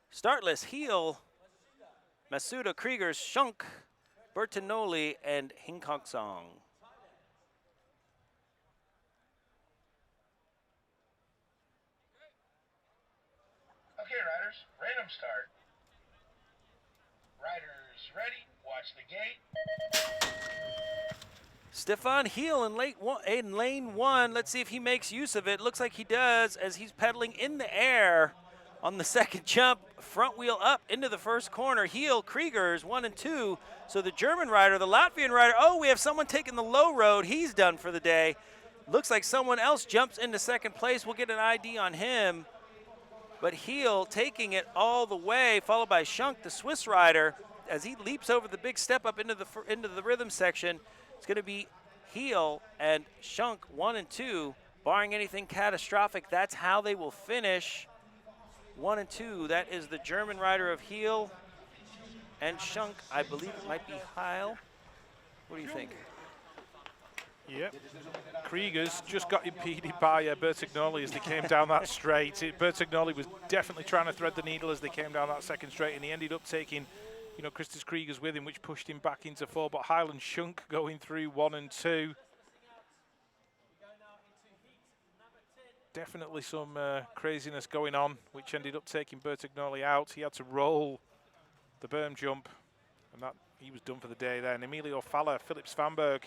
Startless heel, Masuda, Kriegers, Schunk, Bertinoli, and Hinkong Song. Okay, riders, random start. Riders ready, watch the gate. Stefan Heel in lane 1. Let's see if he makes use of it. Looks like he does, as he's pedaling in the air on the second jump. Front wheel up into the first corner. Heel, Kriegers, 1 and 2. So the German rider, the Latvian rider, oh, we have someone taking the low road. He's done for the day. Looks like someone else jumps into second place. We'll get an ID on him. But Heel taking it all the way, followed by Shunk, the Swiss rider, as he leaps over the big step up into the rhythm section. It's going to be Heel and Shunk 1 and 2, barring anything catastrophic. That's how they will finish. 1 and 2. That is the German rider of Heel and Shunk. I believe it might be Heil. What do you think? Yep. Kriegers just got impeded by Bertagnoli as they came down that straight. Bertagnoli was definitely trying to thread the needle as they came down that second straight, and he ended up taking, you know, Christus Kriegers with him, which pushed him back into 4. But Highland Shunk going through 1 and 2. Definitely some craziness going on, which ended up taking Bertagnoli out. He had to roll the berm jump, and that he was done for the day there. And Emilio Falla, Philip Svanberg,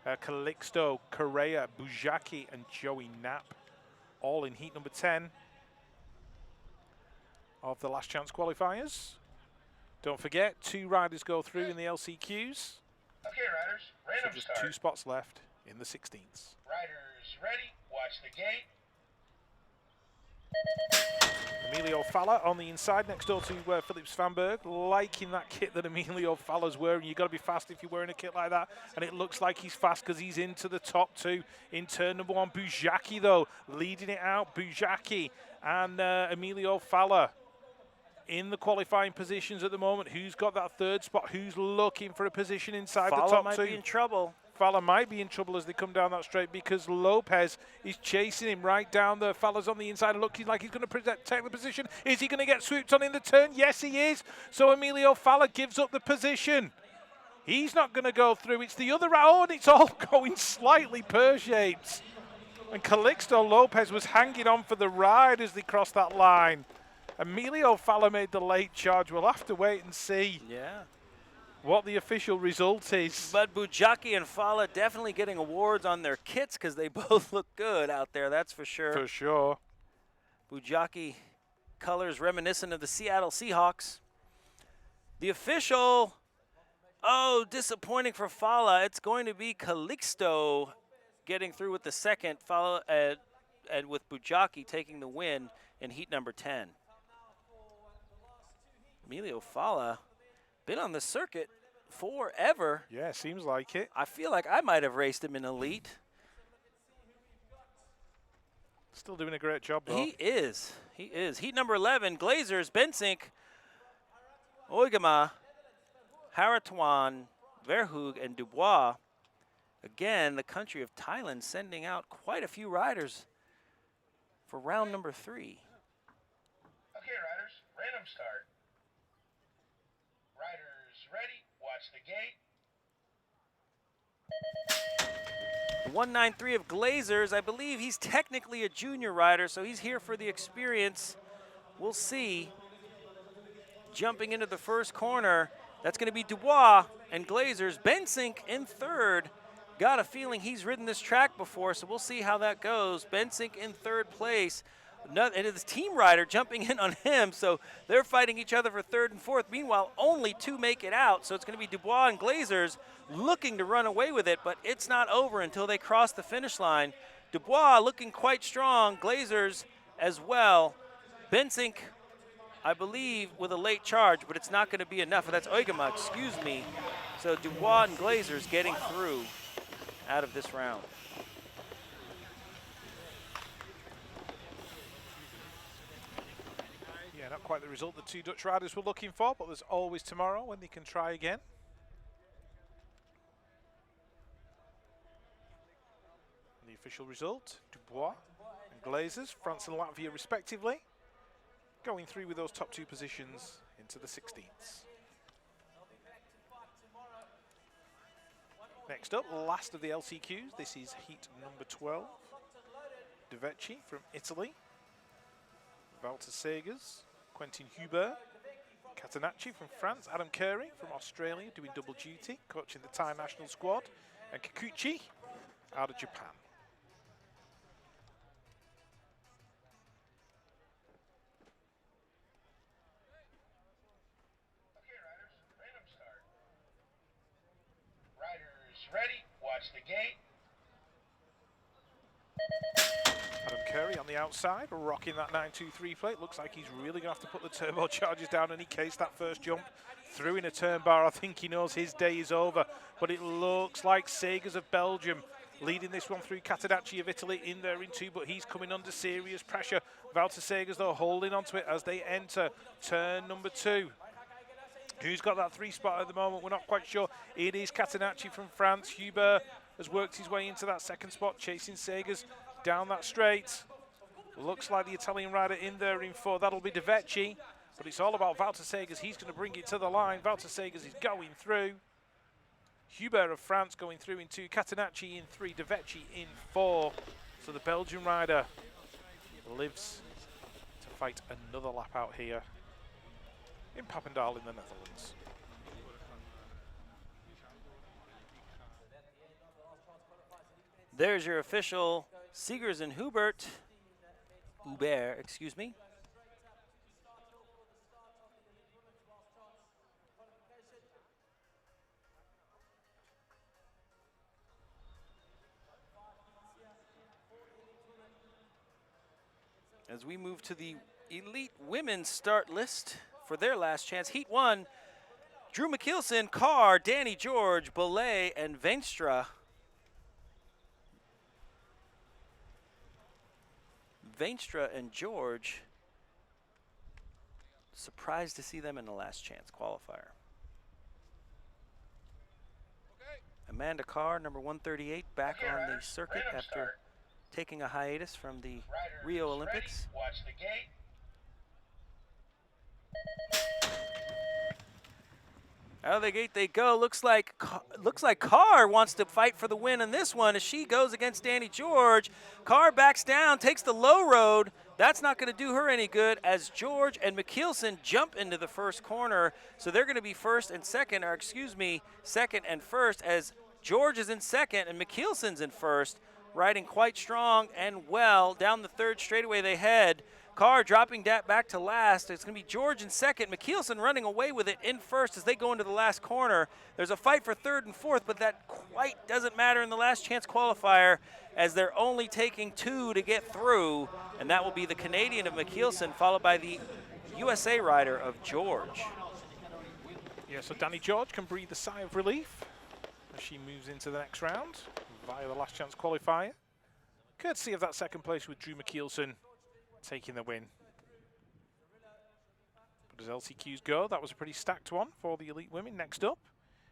Calixto, Correa, Bujaki, and Joey Knapp, all in heat number 10 of the last chance qualifiers. Don't forget, 2 riders go through in the LCQs. Okay, riders, So random just start. 2 spots left in the 16s. Riders ready, watch the gate. Emilio Falla on the inside next door to Philip Svanberg, liking that kit that Emilio Falla's wearing. You've got to be fast if you're wearing a kit like that, and it looks like he's fast because he's into the top 2 in turn number 1. Bujaki, though, leading it out. Bujaki and Emilio Falla in the qualifying positions at the moment. Who's got that 3rd spot? Who's looking for a position inside Falla the top might 2? be in trouble. Falla might be in trouble as they come down that straight because Lopez is chasing him right down there. Falla's on the inside, looking like he's going to protect the position. Is he going to get swooped on in the turn? Yes, he is. So Emilio Falla gives up the position. He's not going to go through. It's the other round, and it's all going slightly pear-shaped. And Calixto Lopez was hanging on for the ride as they crossed that line. Emilio Falla made the late charge. We'll have to wait and see. Yeah. What the official result is. But Bujaki and Falla definitely getting awards on their kits because they both look good out there, that's for sure. For sure. Bujaki colors reminiscent of the Seattle Seahawks. The official, oh, disappointing for Falla. It's going to be Calixto getting through with the second, Falla and with Bujaki taking the win in heat number 10. Emilio Falla, been on the circuit forever. Yeah, seems like it. I feel like I might have raced him in Elite. Still doing a great job, though. He is. He is. Heat number 11, Glazers, Bensink, Oigama, Haratuan, Verhoog, and Dubois. Again, the country of Thailand sending out quite a few riders for round number 3. Okay, riders, random start. Riders ready, watch the gate. The 193 of Glazers, I believe he's technically a junior rider, so he's here for the experience. We'll see. Jumping into the first corner, that's going to be Dubois and Glazers. Bensink in 3rd. Got a feeling he's ridden this track before, so we'll see how that goes. Bensink in 3rd place. And it's team rider jumping in on him, so they're fighting each other for 3rd and 4th. Meanwhile, only 2 make it out, so it's going to be Dubois and Glazers looking to run away with it, but it's not over until they cross the finish line. Dubois looking quite strong, Glazers as well. Bensink, I believe, with a late charge, but it's not going to be enough. That's Oigama, excuse me. So Dubois and Glazers getting through out of this round. Yeah, not quite the result the 2 Dutch riders were looking for, but there's always tomorrow when they can try again. And the official result, Dubois and Glazers, France and Latvia respectively, going through with those top 2 positions into the 16ths. Next up, last of the LCQs, this is heat number 12. De Vecchi from Italy, Walter Segers, Quentin Hubert, Catenacci from France, Adam Curry from Australia doing double duty, coaching the Thai national squad, and Kikuchi out of Japan. Okay, riders, random start. Riders ready, watch the gate. the outside, rocking that 923 plate. Looks like he's really going to have to put the turbochargers down in any case. That first jump through in a turn bar, I think he knows his day is over. But it looks like Sagers of Belgium leading this one through. Catenacci of Italy in there in two, but he's coming under serious pressure. Wouter Sagers, though, holding onto it as they enter turn number 2. Who's got that 3 spot at the moment? We're not quite sure. It is Catenacci from France. Hubert has worked his way into that 2nd spot, chasing Sagers down that straight. Looks like the Italian rider in there in 4. That'll be De Vecchi, but it's all about Wouter Sagers. He's going to bring it to the line. Wouter Sagers is going through. Hubert of France going through in 2. Catenacci in 3. De Vecchi in 4. So the Belgian rider lives to fight another lap out here in Papendal in the Netherlands. There's your official Sagers and Hubert, excuse me. As we move to the elite women's start list for their last chance. Heat 1, Drew McKeelson, Carr, Danny George, Belay, and Veenstra. Veenstra and George, surprised to see them in the last chance qualifier. Amanda Carr, number 138, back on the circuit after taking a hiatus from the Rio Olympics. Watch the gate. Out of the gate they go. Looks like Carr wants to fight for the win in this one as she goes against Danny George. Carr backs down, takes the low road. That's not going to do her any good as George and McKeelson jump into the first corner. So they're going to be first and second, or excuse me, second and first, as George is in second and McKeelson's in first, riding quite strong and well. Down the 3rd straightaway they head. Carr dropping that back to last. It's going to be George in second. McKeelson running away with it in first as they go into the last corner. There's a fight for 3rd and 4th, but that quite doesn't matter in the last chance qualifier as they're only taking 2 to get through, and that will be the Canadian of McKeelson, followed by the USA rider of George. Yeah, so Danny George can breathe a sigh of relief as she moves into the next round via the last chance qualifier. Courtesy of that 2nd place with Drew McKeelson taking the win. But as LCQs go, that was a pretty stacked one for the elite women. Next up,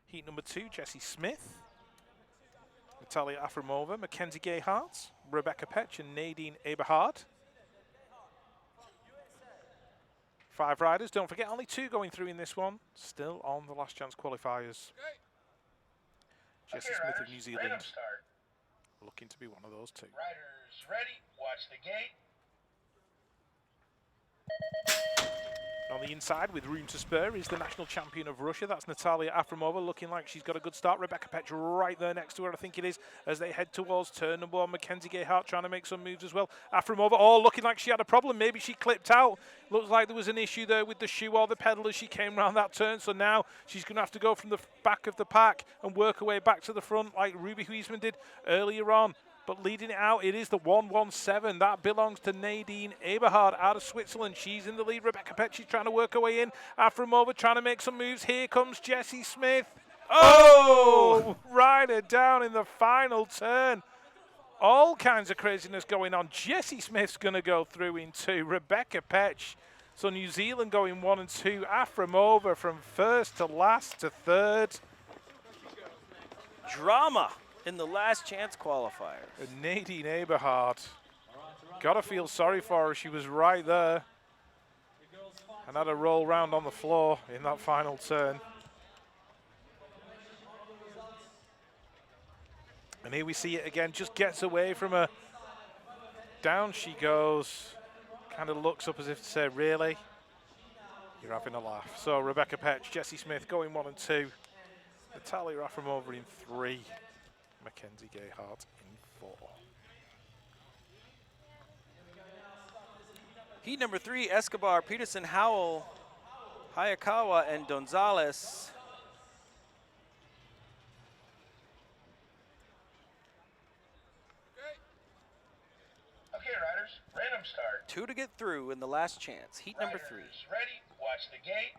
heat number 2, Jessie Smith, Natalia Afremova, Mackenzie Gayhart, Rebecca Petch, and Nadine Eberhard. 5 riders, don't forget, only 2 going through in this one. Still on the last chance qualifiers. Jessie Smith of New Zealand, looking to be one of those 2. Riders ready, watch the gate. On the inside, with room to spare, is the national champion of Russia. That's Natalia Afremova, looking like she's got a good start. Rebecca Petch right there next to her, I think it is, as they head towards turn number 1. Mackenzie Gayhart trying to make some moves as well. Afremova, looking like she had a problem. Maybe she clipped out. Looks like there was an issue there with the shoe or the pedal as she came around that turn. So now she's going to have to go from the back of the pack and work her way back to the front like Ruby Huisman did earlier on. But leading it out, it is the 117. That belongs to Nadine Eberhard out of Switzerland. She's in the lead. Rebecca Petch, she's trying to work her way in. Afremova trying to make some moves. Here comes Jessie Smith. Oh! Rider down in the final turn. All kinds of craziness going on. Jessie Smith's going to go through in 2. Rebecca Petch. So New Zealand going 1 and 2. Afremova from 1st to last to 3rd. Drama in the last chance qualifiers. And Nadine Eberhard, gotta feel sorry for her. She was right there and had a roll round on the floor in that final turn. And here we see it again, just gets away from her. Down she goes, kind of looks up as if to say, really? You're having a laugh. So Rebecca Petch, Jessie Smith going 1 and 2. Natalia Afremova in 3. Mackenzie Gayhart in 4. Heat number 3, Escobar, Peterson, Howell, Hayakawa, and Gonzalez. Okay, riders, random 2 to get through in the last chance. Heat number 3. Riders ready, watch the gate.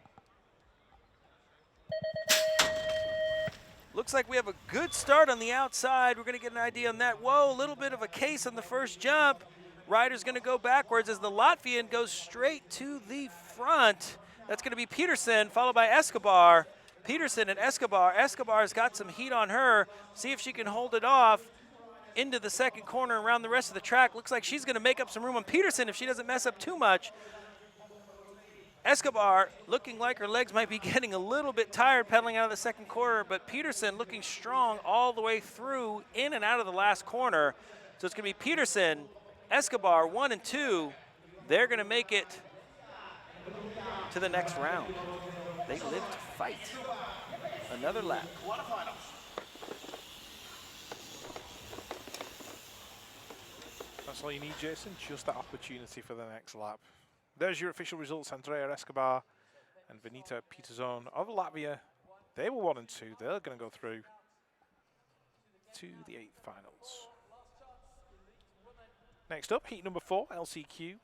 Looks like we have a good start on the outside. We're going to get an idea on that. Whoa, a little bit of a case on the first jump. Ryder's going to go backwards as the Latvian goes straight to the front. That's going to be Peterson, followed by Escobar. Peterson and Escobar. Escobar's got some heat on her. See if she can hold it off into the second corner around the rest of the track. Looks like she's going to make up some room on Peterson if she doesn't mess up too much. Escobar looking like her legs might be getting a little bit tired pedaling out of the second quarter, but Peterson looking strong all the way through, in and out of the last corner. So it's going to be Peterson, Escobar, 1 and 2. They're going to make it to the next round. They live to fight. Another lap. That's all you need, Jason, just that opportunity for the next lap. There's your official results. Andrea Escobar and Venita Peterson of Latvia. They were 1 and 2. They're going to go through to the 8th finals. Next up, heat number 4, LCQ.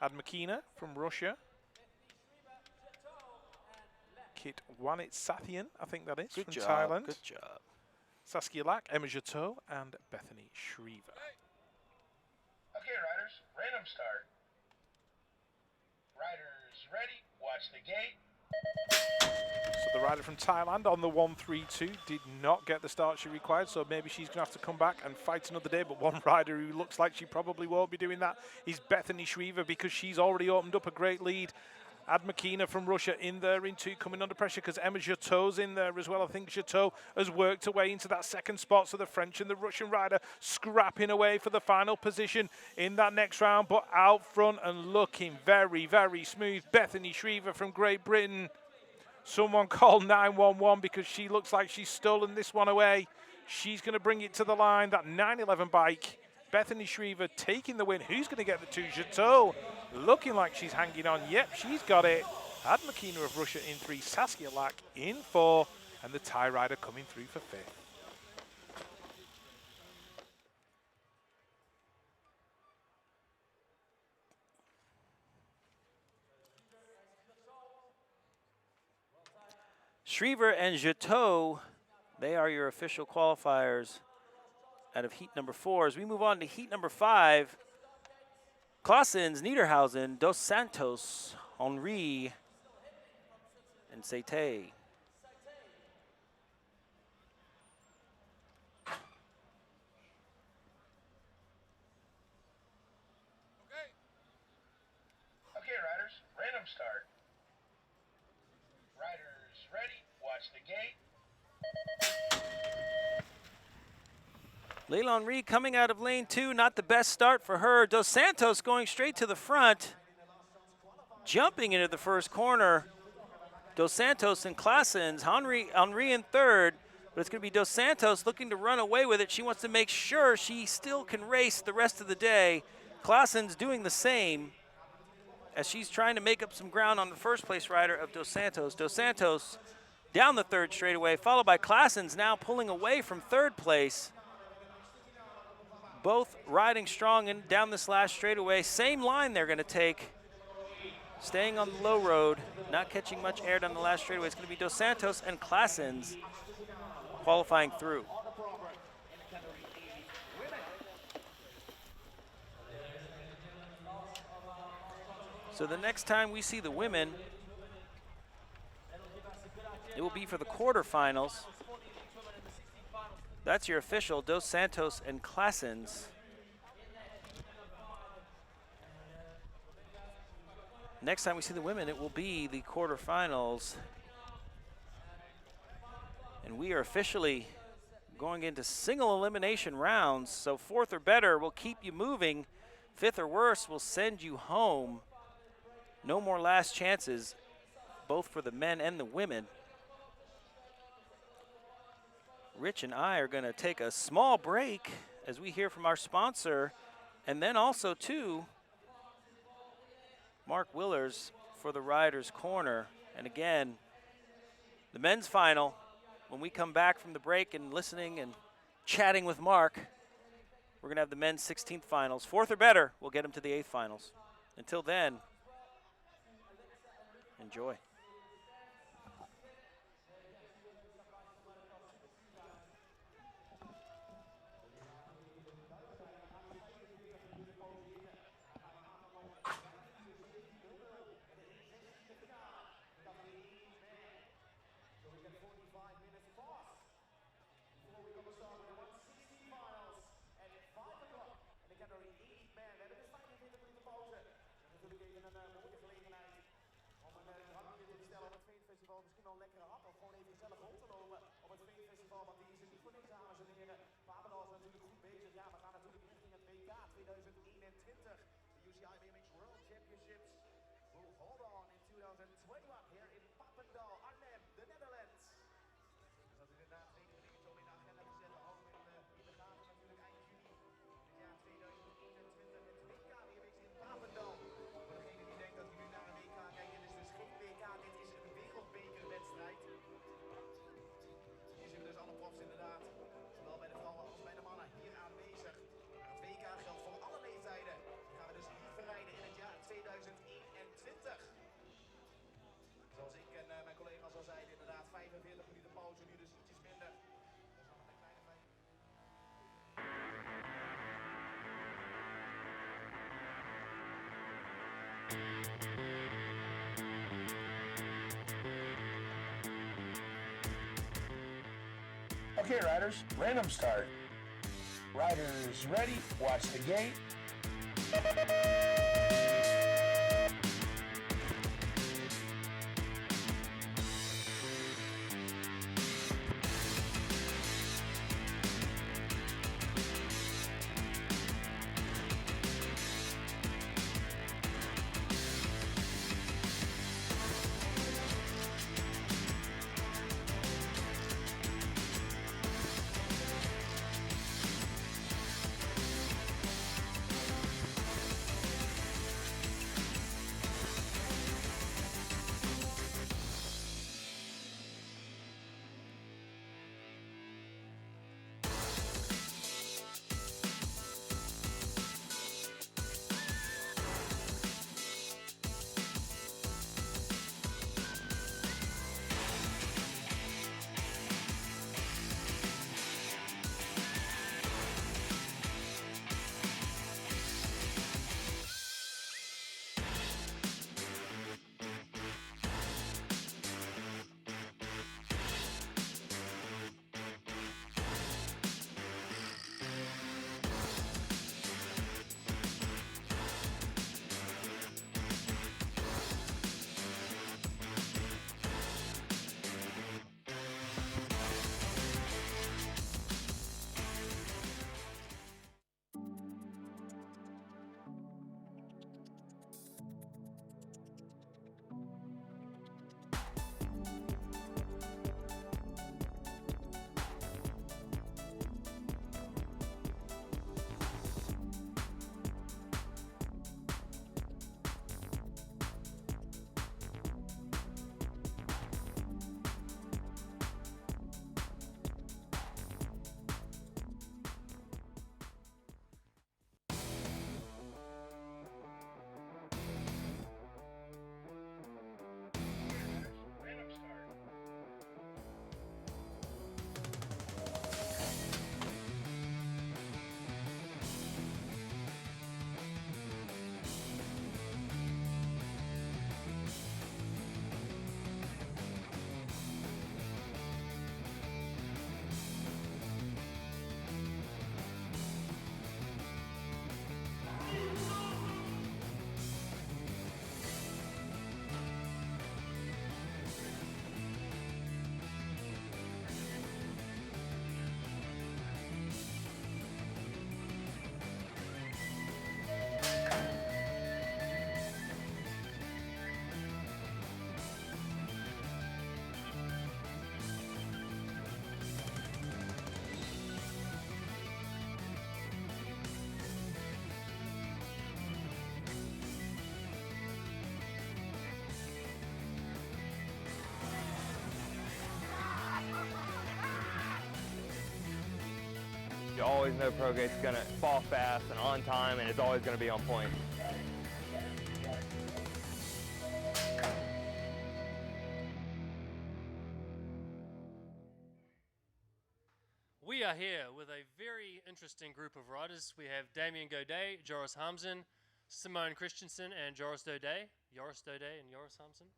Admakina from Russia. Kit Wanitsathian, I think that is, Good from job. Thailand. Good job. Saskia Lack, Emma Jateau, and Bethany Shriver. Okay, riders, random start. Riders ready, watch the gate. So the rider from Thailand on the 1-3-2 did not get the start she required, so maybe she's going to have to come back and fight another day. But one rider who looks like she probably won't be doing that is Bethany Shriver, because she's already opened up a great lead. Admakina from Russia in there in 2, coming under pressure because Emma Jateau's in there as well. I think Jateau has worked her way into that second spot, so the French and the Russian rider scrapping away for the final position in that next round. But out front and looking very, very smooth, Bethany Shriver from Great Britain. Someone call 911 because she looks like she's stolen this one away. She's going to bring it to the line, that 911 bike. Bethany Shriver taking the win. Who's going to get the 2? Jateau looking like she's hanging on. Yep, she's got it. Admakina of Russia in 3, Saskia Lack in 4, and the Thai rider coming through for 5th. Shriver and Jateau, they are your official qualifiers out of heat number 4. As we move on to heat number 5, Claessens, Niederhausen, Dos Santos, Henri, and Seite. Okay, riders, random start. Riders ready, watch the gate. Leila Henri coming out of lane 2, not the best start for her. Dos Santos going straight to the front, jumping into the first corner. Dos Santos and Claessens, Henri in 3rd, but it's going to be Dos Santos looking to run away with it. She wants to make sure she still can race the rest of the day. Claessens doing the same as she's trying to make up some ground on the first place rider of Dos Santos. Dos Santos down the 3rd straightaway, followed by Claessens now pulling away from 3rd place. Both riding strong and down this last straightaway. Same line they're going to take. Staying on the low road, not catching much air down the last straightaway. It's going to be Dos Santos and Claessens qualifying through. So the next time we see the women, it will be for the quarterfinals. That's your official, Dos Santos and Claessens. Next time we see the women, it will be the quarterfinals. And we are officially going into single elimination rounds. So 4th or better will keep you moving. 5th or worse will send you home. No more last chances, both for the men and the women. Rich and I are going to take a small break as we hear from our sponsor, and then also, too, Mark Willers for the Riders Corner. And again, the men's final, when we come back from the break and listening and chatting with Mark, we're going to have the men's 16th finals. 4th or better, we'll get them to the 8th finals. Until then, enjoy. Misschien wel een lekkere hap of gewoon even gezellig rond te lopen op het Festival. Want die is er niet voor niks, dames en heren. Papendal is natuurlijk goed bezig. Ja, we gaan natuurlijk richting het WK 2021. De UCI BMX World Championships will hold on in 2021 here in Papendal, Arnhem, the Netherlands. Dus dat is inderdaad twee dingen zo in de agenda te zetten. Ook in de gaten natuurlijk eind juni. Het jaar 2021 het WK BMX in Papendal. Voor degene die denkt dat hij nu naar een WK kijkt, dit is dus geen WK, dit is een wereldbekerwedstrijd. Hier zien we dus alle profs inderdaad, zowel bij de vrouwen als bij de mannen, hier aanwezig. Maar het WK geldt voor alle leeftijden. Die gaan we dus niet verrijden in het jaar 2021. Zoals ik en mijn collega's al zeiden, inderdaad 45 minuten pauze, nu dus ietsjes minder. Dat is nog een kleine fijn. Okay, riders, random start. Riders ready, watch the gate. always know pro gate's gonna fall fast and on time, and it's always gonna be on point. We are here with a very interesting group of riders. We have Damien Godet, Joris Hamzen, Simone Christensen, and Joris Dodet and Joris Hamzen.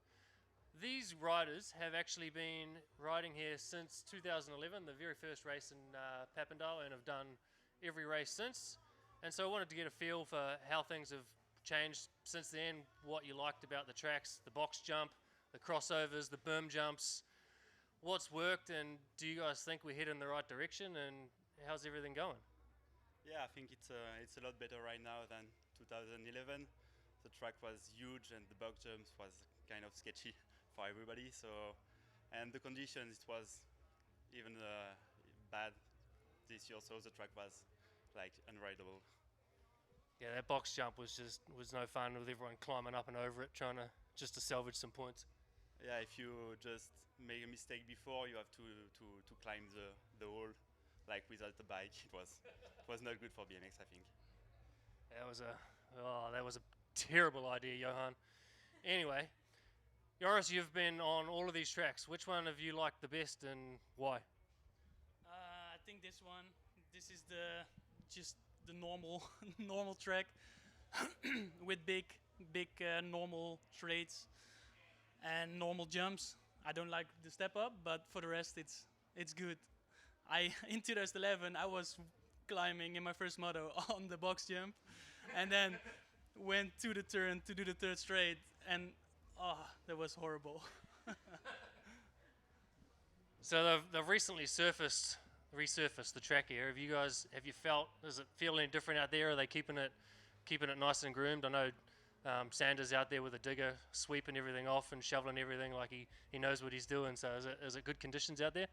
These riders have actually been riding here since 2011, the very first race in Papendal, and have done every race since. And so I wanted to get a feel for how things have changed since then, what you liked about the tracks, the box jump, the crossovers, the berm jumps, what's worked, and do you guys think we're heading in the right direction, and how's everything going? Yeah, I think it's a lot better right now than 2011. The track was huge and the box jumps was kind of sketchy for everybody. So, and the conditions, it was even bad this year. So the track was like unrideable. Yeah, that box jump was no fun with everyone climbing up and over it, trying to salvage some points. Yeah, if you just make a mistake before, you have to climb the wall, like without the bike. It was not good for BMX, I think. That was a terrible idea, Johan. Anyway, Joris, you've been on all of these tracks. Which one have you liked the best, and why? I think this one. This is just the normal normal track with big normal straights and normal jumps. I don't like the step up, but for the rest it's good. In 2011 I was climbing in my first moto on the box jump, and then went to the turn to do the third straight, and that was horrible. So they've recently resurfaced the track here. Have you felt, does it feel any different out there? Are they keeping it nice and groomed? I know Sanders out there with a digger, sweeping everything off and shoveling everything like he knows what he's doing. So is it good conditions out there?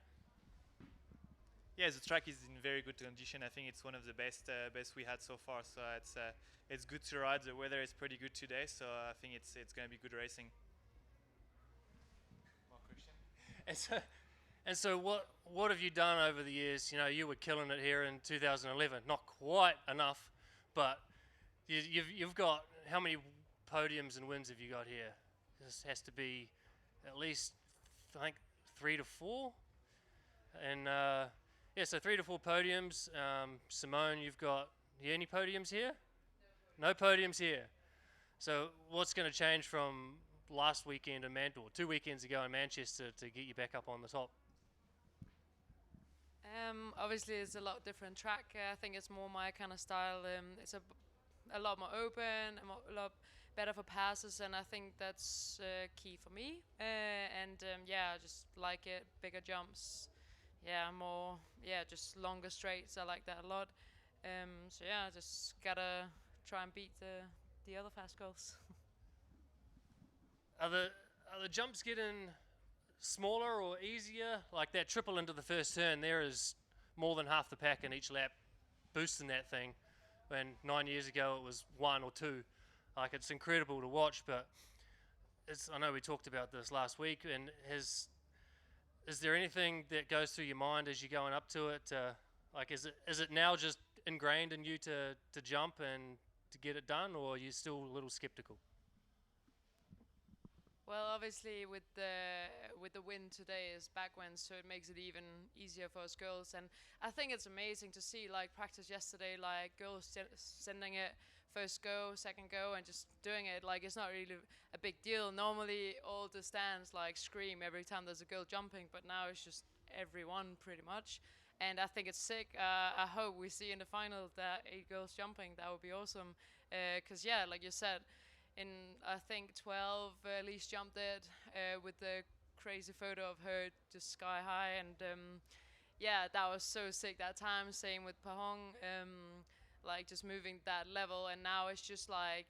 Yeah, the track is in very good condition. I think it's one of the best we had so far. So it's good to ride. The weather is pretty good today, so I think it's going to be good racing. More question? And so what have you done over the years? You know, you were killing it here in 2011. Not quite enough, but you've got, how many podiums and wins have you got here? This has to be at least, I think, 3 to 4. And so 3 to 4 podiums. Simone, you've got any podiums here? No podiums here. So what's going to change from last weekend in Manchester, 2 weekends ago in Manchester, to get you back up on the top? Obviously, it's a lot different track. I think it's more my kind of style. It's a lot more open, a lot better for passes, and I think that's key for me. I just like it. Bigger jumps. Just longer straights. I like that a lot. I just gotta try and beat the other fast girls. Are the jumps getting smaller or easier? Like that triple into the first turn, there is more than half the pack in each lap boosting that thing, when 9 years ago it was 1 or 2. Like, it's incredible to watch, but I know we talked about this last week, and is there anything that goes through your mind as you're going up to it? Is it now just ingrained in you to jump and to get it done, or are you still a little skeptical? Well, obviously with the win today is back win, so it makes it even easier for us girls. And I think it's amazing to see, like, practice yesterday, like girls sending it first go, second go, and just doing it. Like, it's not really a big deal. Normally all the stands like scream every time there's a girl jumping, but now it's just everyone pretty much. And I think it's sick. I hope we see in the final that 8 girls jumping. That would be awesome. 'Cause yeah, like you said, in I think 12 Elise jumped it with the crazy photo of her just sky high, and that was so sick that time. Same with Pahong, like just moving that level, and now it's just like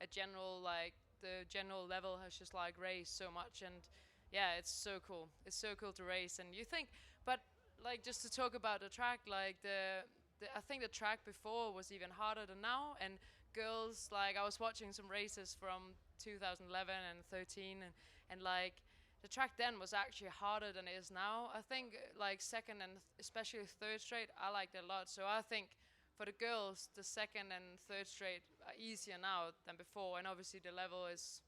a general, like the general level has just like raised so much, and yeah, it's so cool. It's so cool to race, and you think, but like just to talk about the track, like I think the track before was even harder than now, and girls, like I was watching some races from 2011 and 13, and like the track then was actually harder than it is now. I think like second and especially third straight, I liked it a lot. So I think for the girls, the second and third straight are easier now than before, and obviously the level is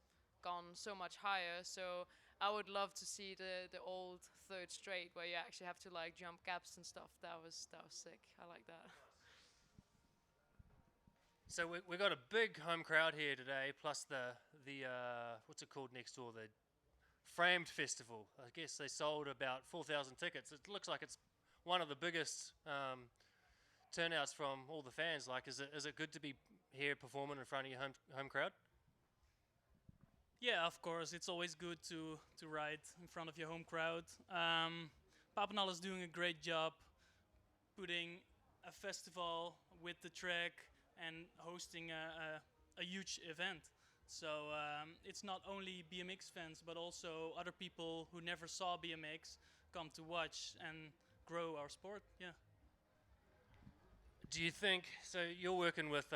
gone so much higher. So I would love to see the old third straight where you actually have to like jump gaps and stuff. That was sick. I like that. So we got a big home crowd here today, plus the what's it called next door, the Framed Festival. I guess they sold about 4,000 tickets. It looks like it's one of the biggest turnouts from all the fans. Like, is it good to be here performing in front of your home crowd? Yeah, of course. It's always good to ride in front of your home crowd. Papendal is doing a great job putting a festival with the track and hosting a huge event. So it's not only BMX fans, but also other people who never saw BMX come to watch and grow our sport. Yeah. Do you think, so you're working with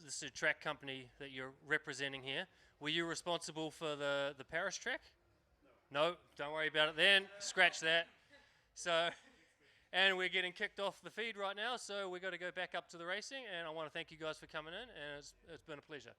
this track company that you're representing here. Were you responsible for the Paris track? No, don't worry about it then. Scratch that. So, and we're getting kicked off the feed right now, so we've got to go back up to the racing, and I want to thank you guys for coming in, and it's been a pleasure.